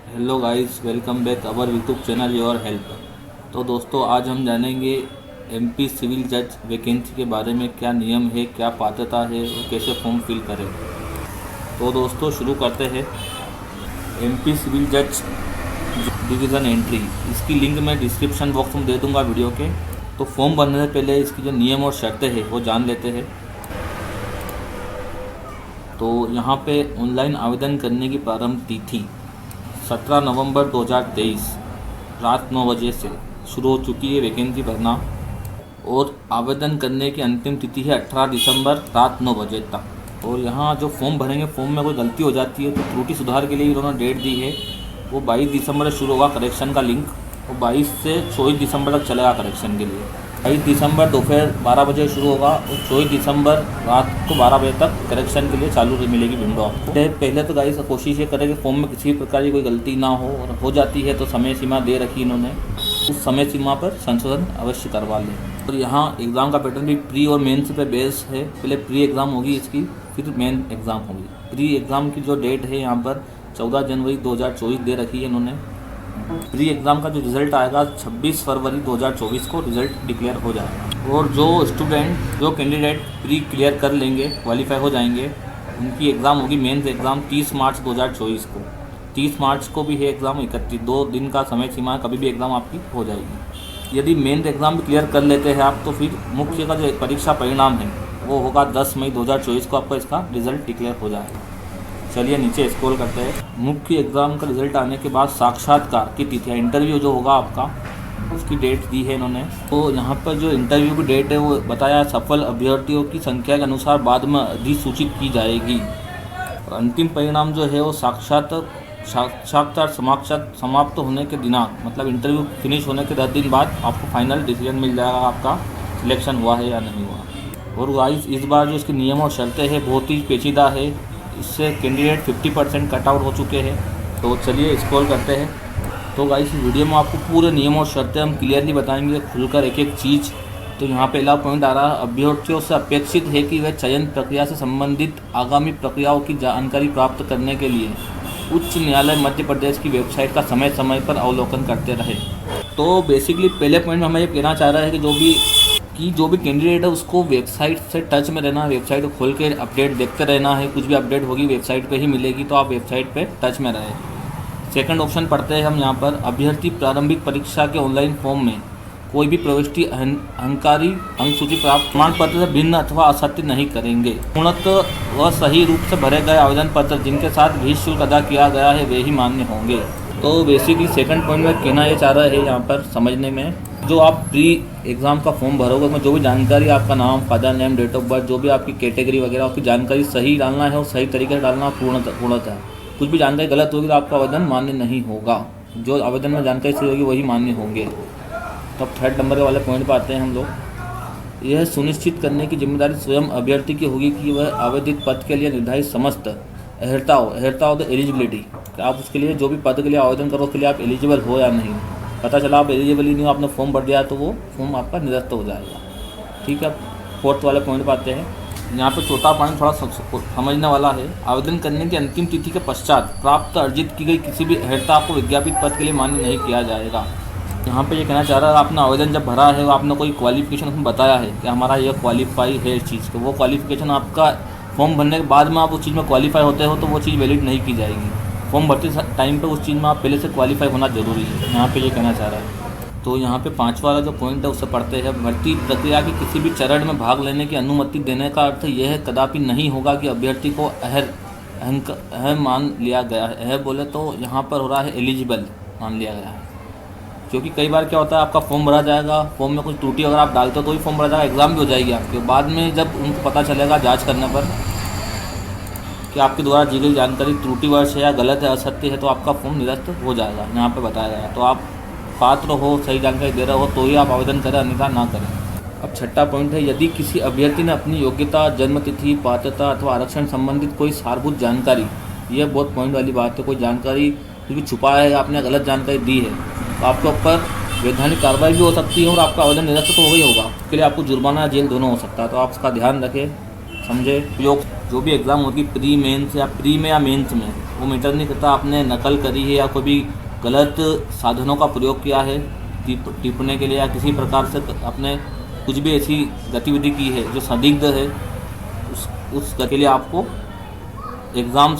Hello guys, welcome back our YouTube channel your help. तो दोस्तों, आज हम जानेंगे एमपी सिविल जज वैकेंसी के बारे में। क्या नियम है, क्या पात्रता है और कैसे फॉर्म फिल करें। तो दोस्तों शुरू करते हैं। एमपी सिविल जज डिवीज़न एंट्री, इसकी लिंक मैं डिस्क्रिप्शन बॉक्स में दे दूंगा वीडियो के। तो फॉर्म भरने से पहले इसकी जो नियम और शर्तें हैं वो जान लेते हैं। तो यहाँ पे ऑनलाइन आवेदन करने की प्रारंभ तिथि 17 नवंबर 2023 रात 9 बजे से शुरू हो चुकी है वैकेंसी भरना, और आवेदन करने की अंतिम तिथि है 18 दिसंबर रात 9 बजे तक। और यहाँ जो फॉर्म भरेंगे, फॉर्म में कोई गलती हो जाती है तो त्रुटि सुधार के लिए इन्होंने डेट दी है। वो 22 दिसंबर से शुरू होगा करेक्शन का लिंक, और 22 से 24 दिसंबर तक चलेगा करेक्शन के लिए। 22 दिसंबर दोपहर 12 बजे शुरू होगा और 24 दिसंबर रात को 12 बजे तक करेक्शन के लिए चालू मिलेगी विंडो आपको। पहले तो गाइस कोशिश ये करें कि फॉर्म में किसी प्रकार की कोई गलती ना हो, और हो जाती है तो समय सीमा दे रखी इन्होंने, उस समय सीमा पर संशोधन अवश्य करवा लें। और यहाँ एग्ज़ाम का पैटर्न भी प्री और मेंस पे बेस है। पहले प्री एग्ज़ाम होगी इसकी, फिर मेन एग्ज़ाम होगी। प्री एग्ज़ाम की जो डेट है यहाँ पर 14 जनवरी 2024 दे रखी है इन्होंने। प्री एग्ज़ाम का जो रिज़ल्ट आएगा 26 फरवरी 2024 को रिज़ल्ट डिक्लेयर हो जाएगा। और जो स्टूडेंट, जो कैंडिडेट प्री क्लियर कर लेंगे, क्वालिफाई हो जाएंगे, उनकी एग्ज़ाम होगी मेंस एग्ज़ाम 30 मार्च 2024 को। 30 मार्च को भी है एग्ज़ाम, 2 दिन का समय सीमा है, कभी भी एग्ज़ाम आपकी हो जाएगी। यदि मेंस एग्ज़ाम भी क्लियर कर लेते हैं आप, तो फिर मुख्य का जो परीक्षा परिणाम है वो होगा 10 मई 2024 को आपका इसका रिज़ल्ट डिक्लेयर हो जाएगा। चलिए नीचे स्क्रॉल करते हैं। मुख्य एग्ज़ाम का रिज़ल्ट आने के बाद साक्षात्कार की तिथि, इंटरव्यू जो होगा आपका, उसकी डेट दी है इन्होंने। तो यहाँ पर जो इंटरव्यू की डेट है वो बताया, सफल अभ्यर्थियों की संख्या के अनुसार बाद में अधिसूचित की जाएगी। और अंतिम परिणाम जो है वो साक्षात्कार समाप्त होने के दिनांक, मतलब इंटरव्यू फिनिश होने के 10 दिन बाद आपको फाइनल डिसीजन मिल जाएगा आपका सिलेक्शन हुआ है या नहीं हुआ। और गाइस, इस बार जो इसके नियम और शर्तें हैं बहुत ही पेचीदा है, इससे कैंडिडेट 50% कट आउट हो चुके हैं। तो चलिए स्क्रॉल करते हैं। तो गाइस, इस वीडियो में आपको पूरे नियम और शर्तें हम क्लियरली बताएंगे, खुलकर एक एक चीज़। तो यहाँ पहला पॉइंट आ रहा है, अभ्यर्थियों से अपेक्षित है कि वे चयन प्रक्रिया से संबंधित आगामी प्रक्रियाओं की जानकारी प्राप्त करने के लिए उच्च न्यायालय मध्य प्रदेश की वेबसाइट का समय समय पर अवलोकन करते रहे। तो बेसिकली पहले पॉइंट में हमें ये कहना चाह रहा है कि जो भी कैंडिडेट है उसको वेबसाइट से टच में रहना है, वेबसाइट को खोल के अपडेट देखते रहना है। कुछ भी अपडेट होगी वेबसाइट पे ही मिलेगी, तो आप वेबसाइट पे टच में रहें। सेकंड ऑप्शन पढ़ते हैं हम यहाँ पर, अभ्यर्थी प्रारंभिक परीक्षा के ऑनलाइन फॉर्म में कोई भी प्रविष्टि अंककारी अंक सूची प्राप्त प्रमाण पत्र से भिन्न अथवा असत्य नहीं करेंगे। पूर्णतः व सही रूप से भरे गए आवेदन पत्र जिनके साथ भी शुल्क अदा किया गया है वे ही मान्य होंगे। तो बेसिकली सेकंड पॉइंट में कहना ये चाह रहा है यहाँ पर समझने में, जो आप प्री एग्ज़ाम का फॉर्म भरोगे उसमें जो भी जानकारी, आपका नाम, father name, date of birth, जो भी आपकी कैटेगरी वगैरह, उसकी जानकारी सही डालना है और सही तरीके से डालना पूर्णतः। कुछ भी जानकारी गलत होगी तो आपका आवेदन मान्य नहीं होगा। जो आवेदन में जानकारी सही होगी वही मान्य होंगे। तो अब थर्ड नंबर वाले पॉइंट पर आते हैं हम लोग। यह सुनिश्चित करने की जिम्मेदारी स्वयं अभ्यर्थी की होगी कि वह आवेदित पद के लिए निर्धारित समस्त अहर्ता द एलिजिबिलिटी, आप उसके लिए जो भी पद के लिए आवेदन करो उसके लिए आप एलिजिबल हो या नहीं। पता चला आप एलिजिबल ही नहीं हो, आपने फॉर्म भर दिया तो वो फॉर्म आपका निरस्त हो जाएगा। ठीक है, फोर्थ वाले पॉइंट पर आते हैं। यहाँ पे चौथा पॉइंट थोड़ा समझने वाला है। आवेदन करने की अंतिम तिथि के पश्चात प्राप्त अर्जित की गई किसी भी अहर्ता को विज्ञापित पद के लिए मान्य नहीं किया जाएगा। यहाँ पे ये कहना चाह रहा है, आपने आवेदन जब भरा है, आपने कोई क्वालिफिकेशन उसमें बताया है कि हमारा ये क्वालिफाई है इस चीज़ को, वो क्वालिफिकेशन आपका फॉर्म भरने के बाद में आप उस चीज़ में क्वालिफाई होते हो तो वो चीज़ वैलिड नहीं की जाएगी। फॉर्म भरते टाइम पे उस चीज़ में आप पहले से क्वालिफाई होना जरूरी है, यहाँ पे ये कहना चाह रहा है। तो यहाँ पे पांचवा वाला जो पॉइंट है उससे पढ़ते हैं, भर्ती प्रक्रिया के किसी भी चरण में भाग लेने की अनुमति देने का अर्थ यह कदापि नहीं होगा कि अभ्यर्थी को अहम मान लिया गया है। बोले तो यहाँ पर हो रहा है एलिजिबल मान लिया गया है, क्योंकि कई बार क्या होता है, आपका फॉर्म भरा जाएगा, फॉर्म में कुछ त्रुटि अगर आप डालते हो तो ही फॉर्म भरा जाएगा, एग्ज़ाम भी हो जाएगी आपके। बाद में जब उनको पता चलेगा जांच करने पर कि आपके द्वारा दी गई जानकारी त्रुटिवश है या गलत है, असत्य है, तो आपका फॉर्म निरस्त हो जाएगा। यहाँ पे बताया गया है, तो आप पात्र हो, सही जानकारी दे रहे हो तो ही आप आवेदन करें, अन्यथा ना करें। अब छठा पॉइंट है, यदि किसी अभ्यर्थी ने अपनी योग्यता, जन्मतिथि, पात्रता अथवा आरक्षण संबंधित कोई सारभूत जानकारी, यह बहुत पॉइंट वाली बात है, कोई जानकारी क्योंकि छुपाया है, आपने गलत जानकारी दी है, तो आपके ऊपर वैधानिक कार्रवाई भी हो सकती है और आपका आवेदन निरस्त तो हो ही होगा। उसके लिए आपको जुर्माना या जेल दोनों हो सकता है। तो आप उसका ध्यान रखें, समझे। जो भी एग्ज़ाम होगी प्री मेंस या प्री में या मेंस में, वो मैटर नहीं करता आपने नकल करी है या कोई भी गलत साधनों का प्रयोग किया है टिपने के लिए, या किसी प्रकार से आपने कुछ भी ऐसी गतिविधि की है जो संदिग्ध है, उस के लिए आपको एग्ज़ाम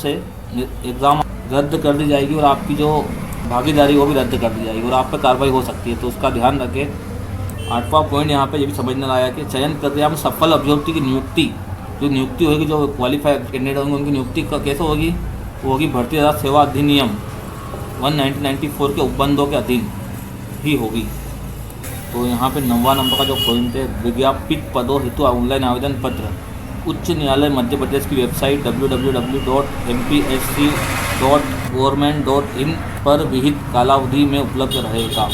रद्द कर दी जाएगी और आपकी जो भागीदारी वो भी रद्द कर दी जाएगी और आप पर कार्रवाई हो सकती है। तो उसका ध्यान रखें। 8वां पॉइंट यहाँ पे ये भी समझना आया कि चयन प्रक्रिया में सफल अभ्यर्थी की नियुक्ति होगी, जो क्वालिफाइड कैंडिडेट होंगे उनकी नियुक्ति कैसे होगी, वो होगी भर्ती तथा सेवा अधिनियम 1994 के उपबंधों के अधीन ही होगी। तो यहाँ पे 9वां नंबर का जो पॉइंट है, विज्ञापित पदों हेतु ऑनलाइन आवेदन पत्र उच्च न्यायालय मध्य प्रदेश की वेबसाइट www.mpsc.government.in पर विहित कालावधि में उपलब्ध रहेगा।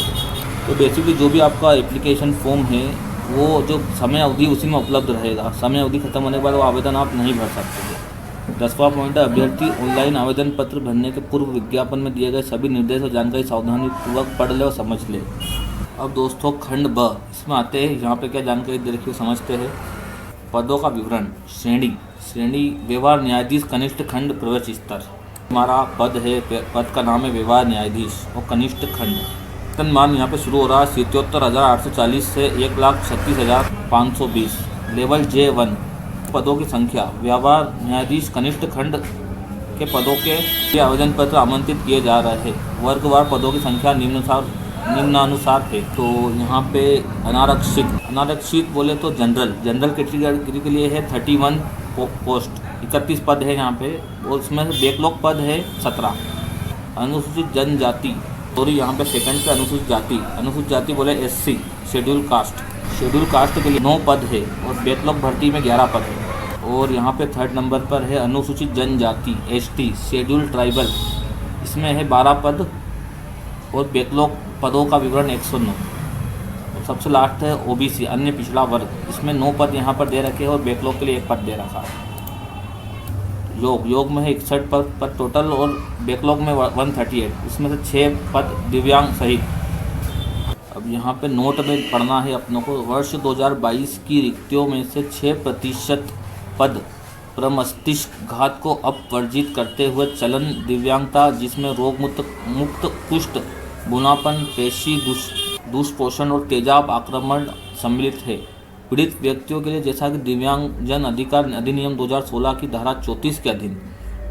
तो बेसिकली जो भी आपका एप्लीकेशन फॉर्म है वो जो समय अवधि उसी में उपलब्ध रहेगा। समय अवधि खत्म होने के बाद वो आवेदन आप नहीं भर सकते। 10वां पॉइंट है, अभ्यर्थी ऑनलाइन आवेदन पत्र भरने के पूर्व विज्ञापन में दिए गए सभी निर्देश और जानकारी सावधानीपूर्वक पढ़ ले और समझ ले। अब दोस्तों खंड ब इसमें आते हैं। यहाँ पे क्या जानकारी दे रखी है समझते हैं। पदों का विवरण। श्रेणी व्यवहार न्यायाधीश कनिष्ठ खंड प्रवेश स्तर। हमारा पद है, पद का नाम है व्यवहार न्यायाधीश और कनिष्ठ खंड। वेतनमान यहाँ पे शुरू हो रहा है 77,840 से 1,36,520। Level J1। पदों की संख्या। व्यवहार न्यायाधीश कनिष्ठ खंड के पदों के आवेदन पत्र आमंत्रित किए जा रहे हैं। वर्गवार पदों की संख्या निम्नानुसार है। तो यहाँ पे अनारक्षित बोले तो जनरल कैटेगरी के लिए है 31 पोस्ट, 31 पद है यहाँ पे, और उसमें से बैकलॉग पद है 17। अनुसूचित जनजाति, सॉरी यहाँ पे सेकंड पे अनुसूचित जाति बोले SC शेड्यूल कास्ट के लिए 9 पद है और बैकलॉग भर्ती में 11 पद है। और यहाँ पे थर्ड नंबर पर है अनुसूचित जनजाति ST शेड्यूल ट्राइबल, इसमें है 12 पद और बैकलॉग पदों का विवरण 109। और सबसे लास्ट है OBC अन्य पिछड़ा वर्ग, इसमें 9 पद यहाँ पर दे रखे हैं और बैकलॉग के लिए 1 पद दे रखा है। योग में है 61 पद टोटल और बैकलॉग में 138, इसमें से 6 पद दिव्यांग सहित। अब यहाँ पे नोट में पढ़ना है अपनों को। वर्ष 2022 की रिक्तियों में से 6% पद प्रमस्तिष्क घात को अपवर्जित करते हुए चलन दिव्यांगता, जिसमें रोग मुक्त कुष्ठ, बुनापन, पेशी दुष्पोषण और तेजाब आक्रमण सम्मिलित है। पीड़ित व्यक्तियों के लिए जैसा कि दिव्यांगजन अधिकार अधिनियम 2016 की धारा 34 के अधीन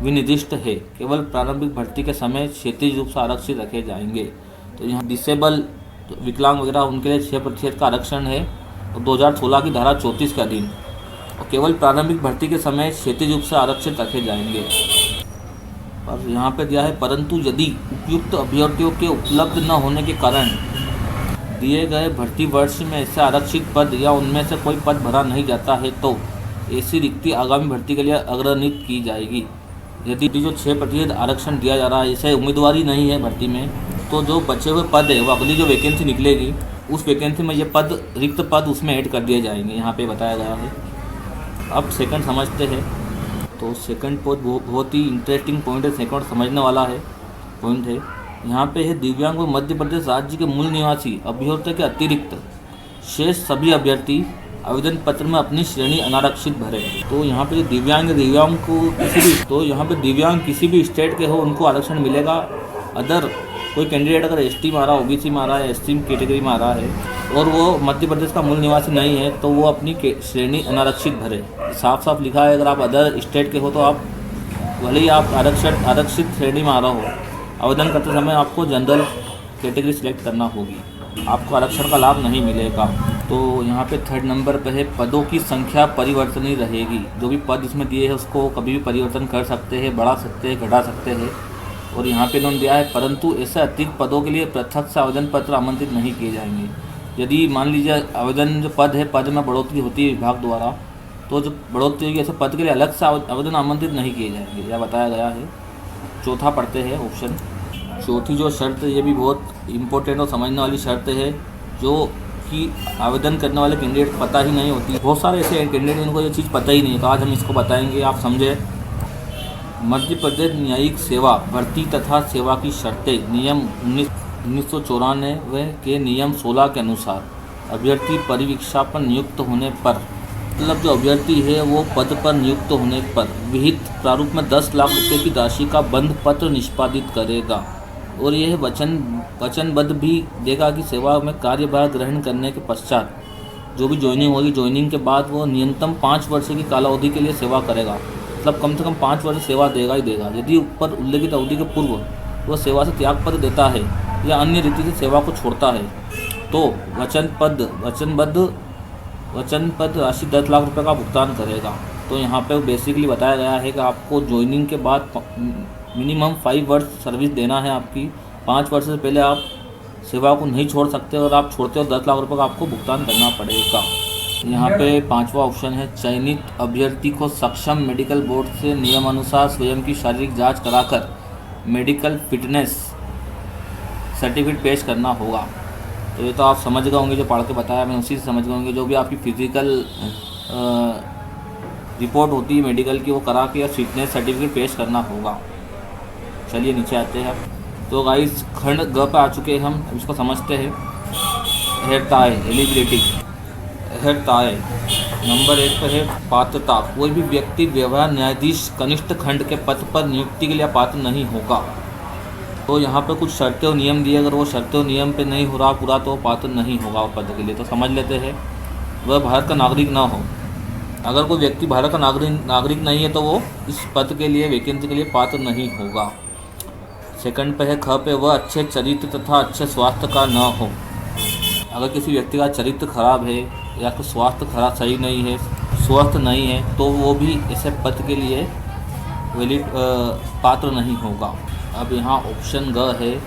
विनिर्दिष्ट है, केवल प्रारंभिक भर्ती के समय क्षैतिज रूप से आरक्षित रखे जाएंगे। तो यहाँ डिसेबल विकलांग वगैरह उनके लिए 6% का आरक्षण है और 2016 की धारा 34 के अधीन, और केवल प्रारंभिक भर्ती के समय क्षैतिज रूप से आरक्षित रखे जाएंगे। और यहाँ पे दिया है, परंतु यदि उपयुक्त अभ्यर्थियों के उपलब्ध न होने के कारण दिए गए भर्ती वर्ष में ऐसे आरक्षित पद या उनमें से कोई पद भरा नहीं जाता है तो ऐसी रिक्ति आगामी भर्ती के लिए अग्रणित की जाएगी। यदि जो 6% आरक्षण दिया जा रहा है, ऐसे उम्मीदवार ही नहीं है भर्ती में, तो जो बचे हुए पद है वो अगली जो वैकेंसी निकलेगी उस वैकेंसी में ये पद रिक्त पद उसमें ऐड कर दिए जाएंगे, यहाँ पे बताया गया है। अब सेकंड समझते हैं। तो सेकंड पॉइंट बहुत ही इंटरेस्टिंग पॉइंट है, सेकंड समझने वाला है पॉइंट है। यहाँ पे है, दिव्यांग व मध्य प्रदेश राज्य के मूल निवासी अभ्यर्थियों के अतिरिक्त शेष सभी अभ्यर्थी आवेदन पत्र में अपनी श्रेणी अनारक्षित भरे। तो यहाँ पे दिव्यांग को दिव्यांग किसी भी स्टेट के हो उनको आरक्षण मिलेगा। अदर कोई कैंडिडेट अगर ST मारा, OBC मारा है, SC कैटेगरी मारा है और वो मध्य प्रदेश का मूल निवासी नहीं है तो वो अपनी श्रेणी अनारक्षित भरे। साफ लिखा है, अगर आप अदर स्टेट के हो तो आप भले ही आप आरक्षित श्रेणी में आ रहा हो, आवेदन करते समय आपको जनरल कैटेगरी सिलेक्ट करना होगी, आपको आरक्षण का लाभ नहीं मिलेगा। तो यहाँ पे थर्ड नंबर पे है, पदों की संख्या परिवर्तनीय रहेगी। जो भी पद इसमें दिए हैं उसको कभी भी परिवर्तन कर सकते हैं, बढ़ा सकते हैं, घटा सकते हैं। और यहाँ पे इन्होंने दिया है, परंतु ऐसे अतिरिक्त पदों के लिए पृथक से आवेदन पत्र आमंत्रित नहीं किए जाएंगे। यदि मान लीजिए आवेदन जो पद है, पद में बढ़ोतरी होती है विभाग द्वारा, तो जो बढ़ोतरी होगी ऐसे पद के लिए अलग से आवेदन आमंत्रित नहीं किए जाएंगे, यह बताया गया है। चौथा पढ़ते हैं ऑप्शन। चौथी जो शर्त है ये भी बहुत इंपॉर्टेंट और समझने वाली शर्त है, जो कि आवेदन करने वाले कैंडिडेट पता ही नहीं होती। बहुत सारे ऐसे कैंडिडेट जिनको ये चीज़ पता ही नहीं है, तो आज हम इसको बताएंगे, आप समझे। मध्य प्रदेश न्यायिक सेवा भर्ती तथा सेवा की शर्तें नियम 1994 के नियम 16 के अनुसार अभ्यर्थी परिवीक्षा पर नियुक्त होने पर मतलब जो अभ्यर्थी है वो पद पर नियुक्त होने पर विहित प्रारूप में 10 लाख रुपए की राशि का बंध पत्र निष्पादित करेगा और यह वचनबद्ध भी देगा कि सेवा में कार्यभार ग्रहण करने के पश्चात जो भी ज्वाइनिंग होगी, ज्वाइनिंग के बाद वो न्यूनतम 5 वर्ष की कालावधि के लिए सेवा करेगा। मतलब कम से कम 5 वर्ष सेवा देगा ही देगा। यदि ऊपर उल्लेखित अवधि के पूर्व वह सेवा से त्यागपत्र देता है या अन्य रीति से सेवा को छोड़ता है तो वचनबद्ध राशि 10 लाख रुपए का भुगतान करेगा। तो यहाँ पे बेसिकली बताया गया है कि आपको ज्वाइनिंग के बाद मिनिमम 5 वर्ष सर्विस देना है आपकी। 5 वर्ष से पहले आप सेवा को नहीं छोड़ सकते और आप छोड़ते हो 10 लाख रुपए का आपको भुगतान करना पड़ेगा। यहाँ पे 5वां ऑप्शन है, चयनित अभ्यर्थी को सक्षम मेडिकल बोर्ड से नियमानुसार स्वयं की शारीरिक जांच कराकर मेडिकल फिटनेस सर्टिफिकेट पेश करना होगा। तो ये तो आप समझ गए होंगे, जो पढ़ के बताया मैं उसी से समझ गए होंगे। जो भी आपकी फिजिकल रिपोर्ट होती है मेडिकल की वो करा के या फिटनेस सर्टिफिकेट पेश करना होगा। चलिए नीचे आते हैं। तो गाइस खंड ग पे आ चुके हैं हम, इसको समझते हैं। हेरताए एलिजिबिलिटी। हेरताए नंबर 1 पर है पात्रता। कोई भी व्यक्ति व्यवहार न्यायाधीश कनिष्ठ खंड के पद पर नियुक्ति के लिए पात्र नहीं होगा। तो यहाँ पे कुछ शर्तें और नियम दिए, अगर वो शर्तें और नियम पे नहीं हो रहा पूरा तो पात्र नहीं होगा पद के लिए। तो समझ लेते हैं। वह भारत का नागरिक ना हो। अगर कोई व्यक्ति भारत का नागरिक नहीं है तो वो इस पद के लिए, वैकेंसी के लिए पात्र नहीं होगा। सेकंड पे है ख पे, वह अच्छे चरित्र तथा अच्छे स्वास्थ्य का न हो। अगर किसी व्यक्ति का चरित्र खराब है या तो स्वास्थ्य खराब सही नहीं है, स्वस्थ नहीं है, तो वो भी ऐसे पद के लिए वैलिड पात्र नहीं होगा। अब यहाँ ऑप्शन ग है,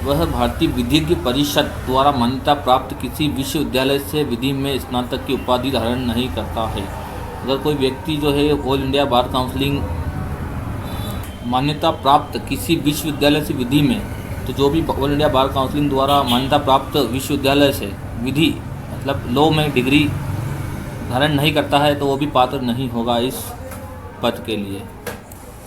वह भारतीय विधिज्ञ परिषद द्वारा मान्यता प्राप्त किसी विश्वविद्यालय से विधि में स्नातक की उपाधि धारण नहीं करता है। अगर कोई व्यक्ति जो है ऑल इंडिया बार काउंसिलिंग मान्यता प्राप्त किसी विश्वविद्यालय से विधि में, तो जो भी ऑल इंडिया बार काउंसिलिंग द्वारा मान्यता प्राप्त विश्वविद्यालय से विधि मतलब लॉ में डिग्री धारण नहीं करता है तो वो भी पात्र नहीं होगा इस पद के लिए।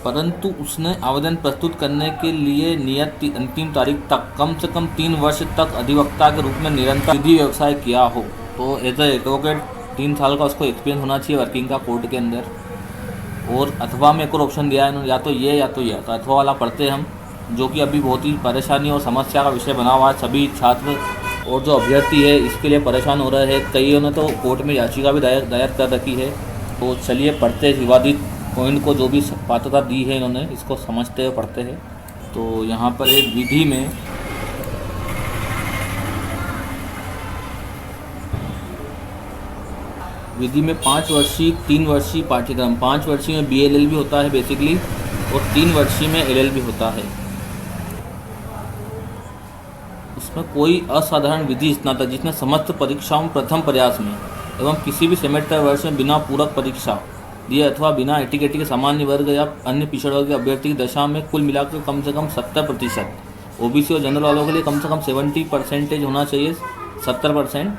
परंतु उसने आवेदन प्रस्तुत करने के लिए नियत अंतिम तारीख तक कम से कम 3 वर्ष तक अधिवक्ता के रूप में निरंतर विधि व्यवसाय किया हो। तो एज ए एडवोकेट 3 साल का उसको एक्सपीरियंस होना चाहिए वर्किंग का कोर्ट के अंदर। और अथवा में एक और ऑप्शन दिया है इन्होंने, या तो ये या तो ये। तो अथवा वाला पढ़ते हैं हम, जो कि अभी बहुत ही परेशानी और समस्या का विषय बना हुआ है। सभी छात्र और जो अभ्यर्थी है इसके लिए परेशान हो रहे हैं। कईयों ने तो कोर्ट में याचिका भी दायर कर रखी है। तो चलिए पढ़ते विवादित पॉइंट को, जो भी पात्रता दी है इन्होंने, इसको समझते हुए पढ़ते हैं। तो यहाँ पर एक विधि में विधि में 5 वर्षीय 3 वर्षीय पाठ्यक्रम, 5 वर्षीय में BLL भी होता है बेसिकली और 3 वर्षीय में LL भी होता है। उसमें कोई असाधारण विधि स्नातक जिसने समस्त परीक्षाओं प्रथम प्रयास में एवं किसी भी सेमेस्टर वर्ष में बिना पूरक परीक्षा दिए अथवा बिना एटीकेटी के सामान्य वर्ग या अन्य पिछड़ वर्ग के अभ्यर्थी की दशा में कुल मिलाकर कम से कम 70%, OBC और जनरल वालों के लिए कम से कम 70% होना चाहिए, 70%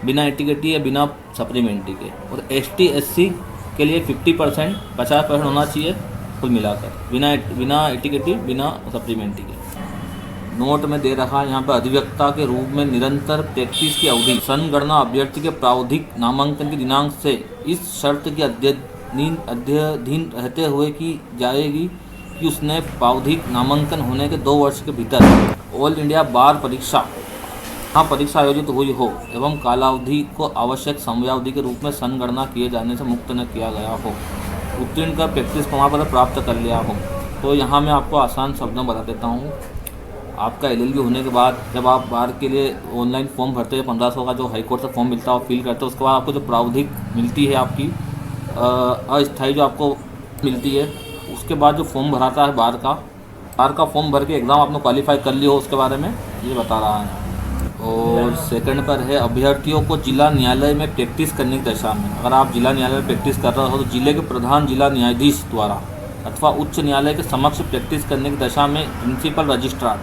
बिना एटीकेटी या बिना सप्लीमेंट्री के, और ST SC के लिए 50%, 50% होना चाहिए कुल मिलाकर, बिना एटीकेटी बिना सप्लीमेंट्री के। नोट में दे रखा है यहाँ पर, अधिवक्ता के रूप में निरंतर प्रैक्टिस की अवधि संगणना अभ्यर्थी के प्रावधिक नामांकन के दिनांक से इस शर्त के अध्ययन रहते हुए की जाएगी कि उसने प्रावधिक नामांकन होने के 2 वर्ष के भीतर ऑल इंडिया बार परीक्षा आयोजित हुई हो एवं कालावधि को आवश्यक समयावधि के रूप में संगणना किए जाने से मुक्त न किया गया हो, उत्तीर्ण कर प्रैक्टिस प्रमाण पत्र प्राप्त कर लिया हो। तो यहाँ मैं आपको आसान शब्दों में बता देता हूँ। आपका LLB होने के बाद जब आप बार के लिए ऑनलाइन फॉर्म भरते हैं, 1500 का जो हाईकोर्ट से फॉर्म मिलता है वो फिल करते हैं, उसके बाद आपको जो प्रावधिक मिलती है आपकी अस्थायी जो आपको मिलती है, उसके बाद जो फॉर्म भराता है बार का फॉर्म भर के एग्ज़ाम आपने क्वालिफाई कर लिया हो, उसके बारे में ये बता रहा है। और सेकंड पर है, अभ्यर्थियों को जिला न्यायालय में प्रैक्टिस करने की दशा में, अगर आप जिला न्यायालय में प्रैक्टिस कर रहे हो तो जिले के प्रधान जिला न्यायाधीश द्वारा अथवा उच्च न्यायालय के समक्ष प्रैक्टिस करने की दशा में प्रिंसिपल रजिस्ट्रार,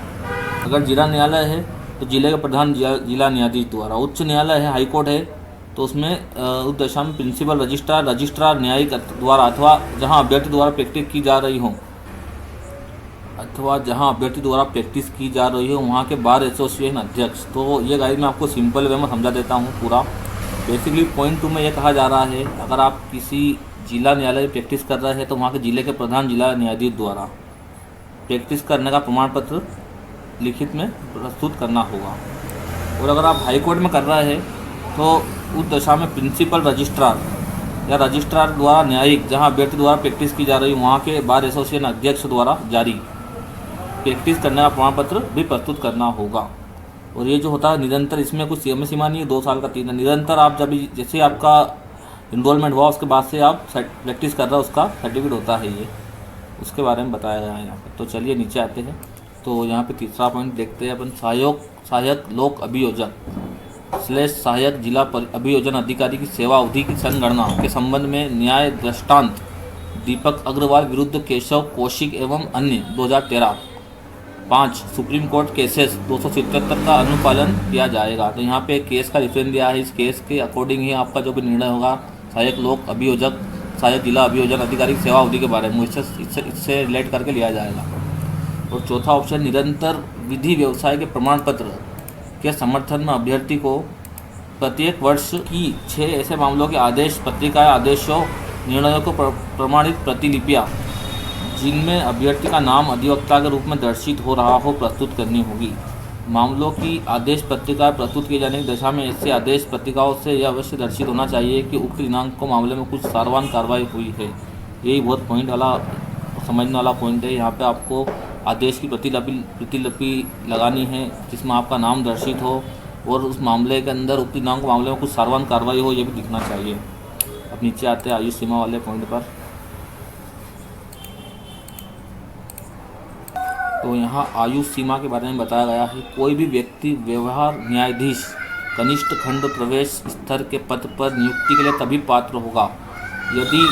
अगर जिला न्यायालय है तो जिले के प्रधान जिला न्यायाधीश द्वारा, उच्च न्यायालय है हाईकोर्ट है तो उसमें उस दशा में प्रिंसिपल रजिस्ट्रार न्यायिक द्वारा, अथवा जहां अभ्यर्थी द्वारा प्रैक्टिस की जा रही हो वहाँ के बार एसोसिएशन अध्यक्ष। तो ये गाइड मैं आपको सिंपल वे में समझा देता हूँ पूरा बेसिकली पॉइंट 2 में ये कहा जा रहा है, अगर आप किसी जिला न्यायालय में प्रैक्टिस कर रहे हैं तो वहाँ के जिले के प्रधान जिला न्यायाधीश द्वारा प्रैक्टिस करने का प्रमाण पत्र लिखित में प्रस्तुत करना होगा। और अगर आप हाई कोर्ट में कर रहे हैं तो उस दशा में प्रिंसिपल रजिस्ट्रार या रजिस्ट्रार द्वारा न्यायिक, जहाँ अभ्यर्थी द्वारा प्रैक्टिस की जा रही है, वहाँ के बार एसोसिएशन अध्यक्ष द्वारा जारी प्रैक्टिस करने का प्रमाण पत्र भी प्रस्तुत करना होगा। और ये जो होता है निरंतर, इसमें कुछ समय सीमा नहीं है, 2 साल का 3 निरंतर आप जब जैसे आपका इनरोलमेंट हुआ उसके बाद से आप प्रैक्टिस कर रहे हो उसका सर्टिफिकेट होता है, ये उसके बारे में बताया गया है यहाँ पर। तो चलिए नीचे आते हैं। तो यहाँ पे तीसरा पॉइंट देखते हैं अपन, सहायक लोक अभियोजक सहायक जिला अभियोजन अधिकारी की सेवा अवधि की संगणना के संबंध में न्याय दृष्टांत दीपक अग्रवाल विरुद्ध केशव कौशिक एवं अन्य 2013। 5 सुप्रीम कोर्ट केसेस 277 का अनुपालन किया जाएगा। तो यहाँ पे केस का रेफरेंस दिया है, इस केस के अकॉर्डिंग ही आपका जो भी निर्णय होगा सहायक लोक अभियोजक सहायक जिला अभियोजन अधिकारी की सेवा अवधि के बारे में इससे रिलेट करके लिया जाएगा। और चौथा ऑप्शन, निरंतर विधि व्यवसाय के प्रमाण पत्र के समर्थन में अभ्यर्थी को प्रत्येक वर्ष की 6 ऐसे मामलों के आदेश पत्रिकाएं, आदेशों, निर्णयों को प्रमाणित प्रतिलिपियाँ जिनमें अभ्यर्थी का नाम अधिवक्ता के रूप में दर्शित हो रहा हो प्रस्तुत करनी होगी। मामलों की आदेश पत्रिका प्रस्तुत किए जाने की दशा में ऐसे आदेश पत्रिकाओं से यह अवश्य दर्शित होना चाहिए कि उक्त दिनांक को मामले में कुछ सारवान कार्रवाई हुई है। यही बहुत पॉइंट वाला समझने वाला पॉइंट है। यहाँ पे आपको आदेश की प्रतिलिपि लगानी है जिसमें आपका नाम दर्शित हो और उस मामले के अंदर उक्त दिनांक मामले में कुछ सारवान कार्रवाई हो, ये भी दिखना चाहिए। अब नीचे आते हैं आयु सीमा वाले पॉइंट पर। तो यहाँ आयु सीमा के बारे में बताया गया है, कोई भी व्यक्ति व्यवहार न्यायाधीश कनिष्ठ खंड प्रवेश स्तर के पद पर नियुक्ति के लिए तभी पात्र होगा यदि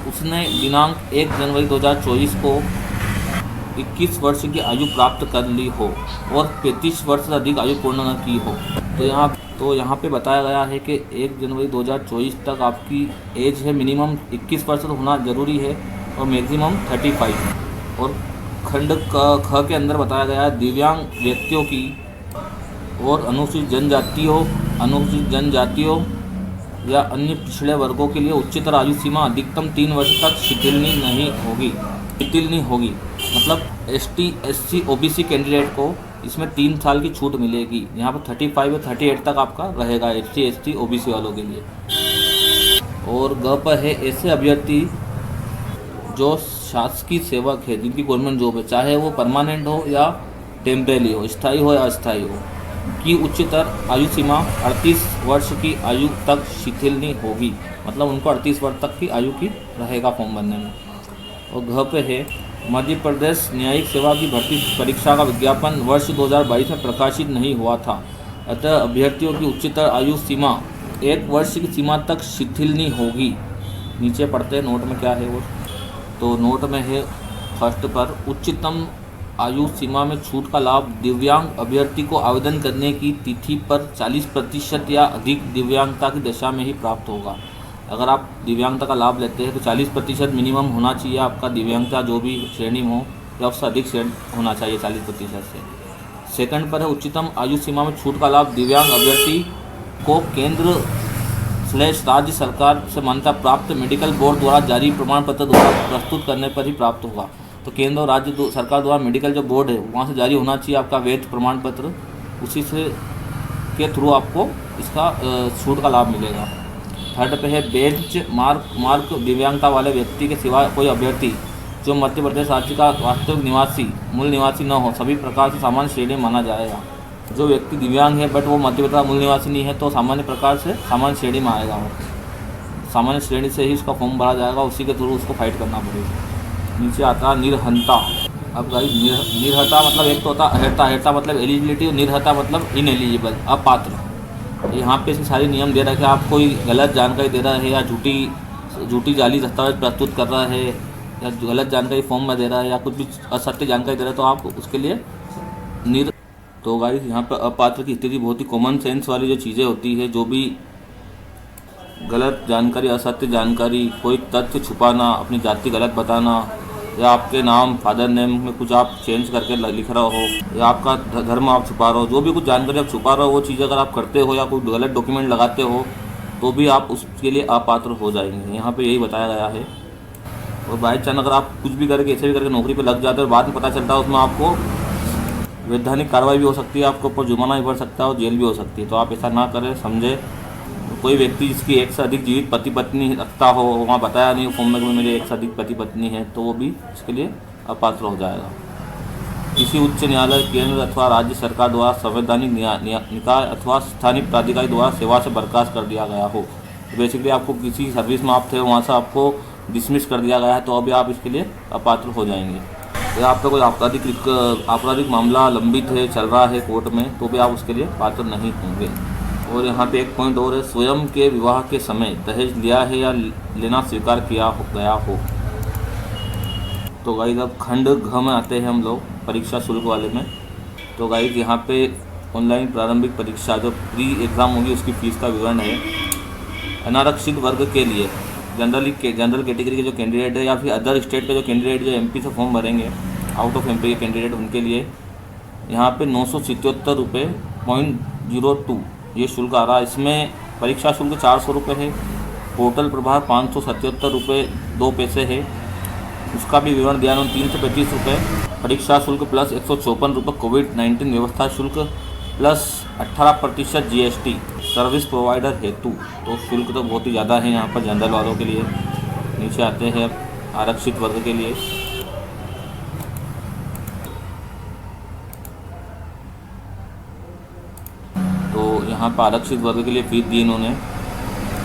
उसने दिनांक 1 जनवरी 2024 को 21 वर्ष की आयु प्राप्त कर ली हो और 35 वर्ष से अधिक आयु पूर्ण न की हो। तो यहाँ पे बताया गया है कि 1 जनवरी 2024 तक आपकी एज है मिनिमम 21 वर्ष तो होना ज़रूरी है और मैक्सिमम 35। और खंड ख के अंदर बताया गया है, दिव्यांग व्यक्तियों की और अनुसूचित जनजातियों या अन्य पिछड़े वर्गों के लिए उच्चतर आयु सीमा अधिकतम 3 वर्ष तक शिथिल नहीं होगी। मतलब ST SC OBC कैंडिडेट को इसमें 3 साल की छूट मिलेगी। यहाँ पर 35 या 38 तक आपका रहेगा ST SC OBC वालों के लिए। और ग पर है, ऐसे अभ्यर्थी जो शासकीय सेवक है जिनकी गवर्नमेंट जॉब है, चाहे वो परमानेंट हो या टेम्परेरी हो, स्थायी हो या अस्थायी हो, की उच्चतर आयु सीमा 38 वर्ष की आयु तक शिथिल नहीं होगी। मतलब उनको 38 वर्ष तक की आयु की रहेगा फॉर्म भरने में। और घ पे है, मध्य प्रदेश न्यायिक सेवा की भर्ती परीक्षा का विज्ञापन वर्ष 2022 में प्रकाशित नहीं हुआ था, अतः अभ्यर्थियों की उच्चतर आयु सीमा 1 वर्ष की सीमा तक शिथिल नहीं होगी। नीचे पढ़ते हैं नोट में क्या है वो। तो नोट में है फर्स्ट पर, उच्चतम आयु सीमा में छूट का लाभ दिव्यांग अभ्यर्थी को आवेदन करने की तिथि पर 40% या अधिक दिव्यांगता की दशा में ही प्राप्त होगा। अगर आप दिव्यांगता का लाभ लेते हैं तो 40% मिनिमम होना चाहिए आपका दिव्यांगता जो भी श्रेणी में हो, या उससे अधिक होना चाहिए 40% से। सेकंड पर है, उच्चतम आयु सीमा में छूट का लाभ दिव्यांग अभ्यर्थी को केंद्र/राज्य सरकार से मान्यता प्राप्त मेडिकल बोर्ड द्वारा जारी प्रमाण पत्र द्वारा प्रस्तुत करने पर ही प्राप्त होगा। तो केंद्र और राज्य सरकार द्वारा मेडिकल जो बोर्ड है वहाँ से जारी होना चाहिए आपका वैध प्रमाण पत्र, उसी से के थ्रू आपको इसका छूट का लाभ मिलेगा। थर्ड पे है, बेंच मार्क दिव्यांगता वाले व्यक्ति के सिवा कोई अभ्यर्थी जो मध्य प्रदेश राज्य का वास्तविक मूल निवासी न हो सभी प्रकार से सामान्य श्रेणी माना जाएगा। जो व्यक्ति दिव्यांग है बट वो मध्य प्रदेश मूल निवासी नहीं है तो सामान्य प्रकार से सामान्य श्रेणी में आएगा। वो सामान्य श्रेणी से ही उसका फॉर्म भरा जाएगा, उसी के थ्रू उसको फाइट करना पड़ेगा। नीचे आता है निर्हंता। अब गाइस निर्हता मतलब एक तो होता अहर्ता मतलब एलिजिबिलिटी और निर्हता मतलब इनएलिजिबल अपात्र। यहाँ पे सारे नियम दे रहा है कि आप कोई गलत जानकारी दे रहा है या झूठी जाली दस्तावेज प्रस्तुत कर रहा है या गलत जानकारी फॉर्म में दे रहा है या कुछ भी असत्य जानकारी दे रहा है तो आप उसके लिए तो गाइस यहाँ पर अपात्र की स्थिति बहुत ही कॉमन सेंस वाली जो चीज़ें होती है, जो भी गलत जानकारी, असत्य जानकारी, कोई तथ्य छुपाना, अपनी जाति गलत बताना या आपके नाम फादर नेम में कुछ आप चेंज करके लिख रहा हो या आपका धर्म आप छुपा रहे हो, जो भी कुछ जानकारी आप छुपा रहे हो वो चीज़ अगर आप करते हो या कोई गलत डॉक्यूमेंट लगाते हो तो भी आप उसके लिए अपात्र हो जाएंगे। यहाँ पे यही बताया गया है। और बाई चांस अगर आप कुछ भी करके ऐसे भी करके नौकरी पे लग जाते हैं और बाद में पता चलता है, उसमें आपको वैधानिक कार्रवाई भी हो सकती है, आपके ऊपर जुर्माना भी पड़ सकता है और जेल भी हो सकती है। तो आप ऐसा ना करें, समझे। कोई व्यक्ति जिसकी एक से अधिक जीवित पति पत्नी रखता हो, वहाँ बताया नहीं फॉर्म में कि मेरे एक से अधिक पति पत्नी है, तो वो भी इसके लिए अपात्र हो जाएगा। किसी उच्च न्यायालय, केंद्र अथवा राज्य सरकार द्वारा संवैधानिक निकाय अथवा स्थानीय प्राधिकारी द्वारा सेवा से बर्खास्त कर दिया गया हो। बेसिकली आपको किसी सर्विस में आप थे, वहाँ से आपको डिसमिस कर दिया गया है, तो अभी आप इसके लिए अपात्र हो जाएंगे। या आप पे कोई आपराधिक मामला लंबित है, चल रहा है कोर्ट में, तो भी आप उसके लिए पात्र नहीं होंगे। और यहाँ पे एक पॉइंट और है, स्वयं के विवाह के समय दहेज लिया है या लेना स्वीकार किया गया हो। तो गाइस अब खंड घ में आते हैं हम लोग, परीक्षा शुल्क वाले में। तो गाइस यहाँ पे ऑनलाइन प्रारंभिक परीक्षा जो प्री एग्ज़ाम होगी उसकी फ़ीस का विवरण है। अनारक्षित वर्ग के लिए जनरल कैटेगरी के जो कैंडिडेट है या फिर अदर स्टेट के जो कैंडिडेट जो एमपी से फॉर्म भरेंगे, आउट ऑफ एमपी के कैंडिडेट, उनके लिए यहाँ पे 977 रुपये .02 ये शुल्क आ रहा है। इसमें परीक्षा शुल्क 400 रुपये है, पोर्टल प्रभार 577 रुपये 2 पैसे है, उसका भी विवरण दिया उन्होंने 335 रुपये। परीक्षा शुल्क प्लस 154 रुपये कोविड-19 व्यवस्था शुल्क प्लस 18% GST सर्विस प्रोवाइडर हेतु। तो शुल्क तो बहुत ही ज़्यादा है यहाँ पर जनरल वालों के लिए। नीचे आते हैं आरक्षित वर्ग के लिए। तो यहाँ पर आरक्षित वर्ग के लिए फीस दी इन्होंने।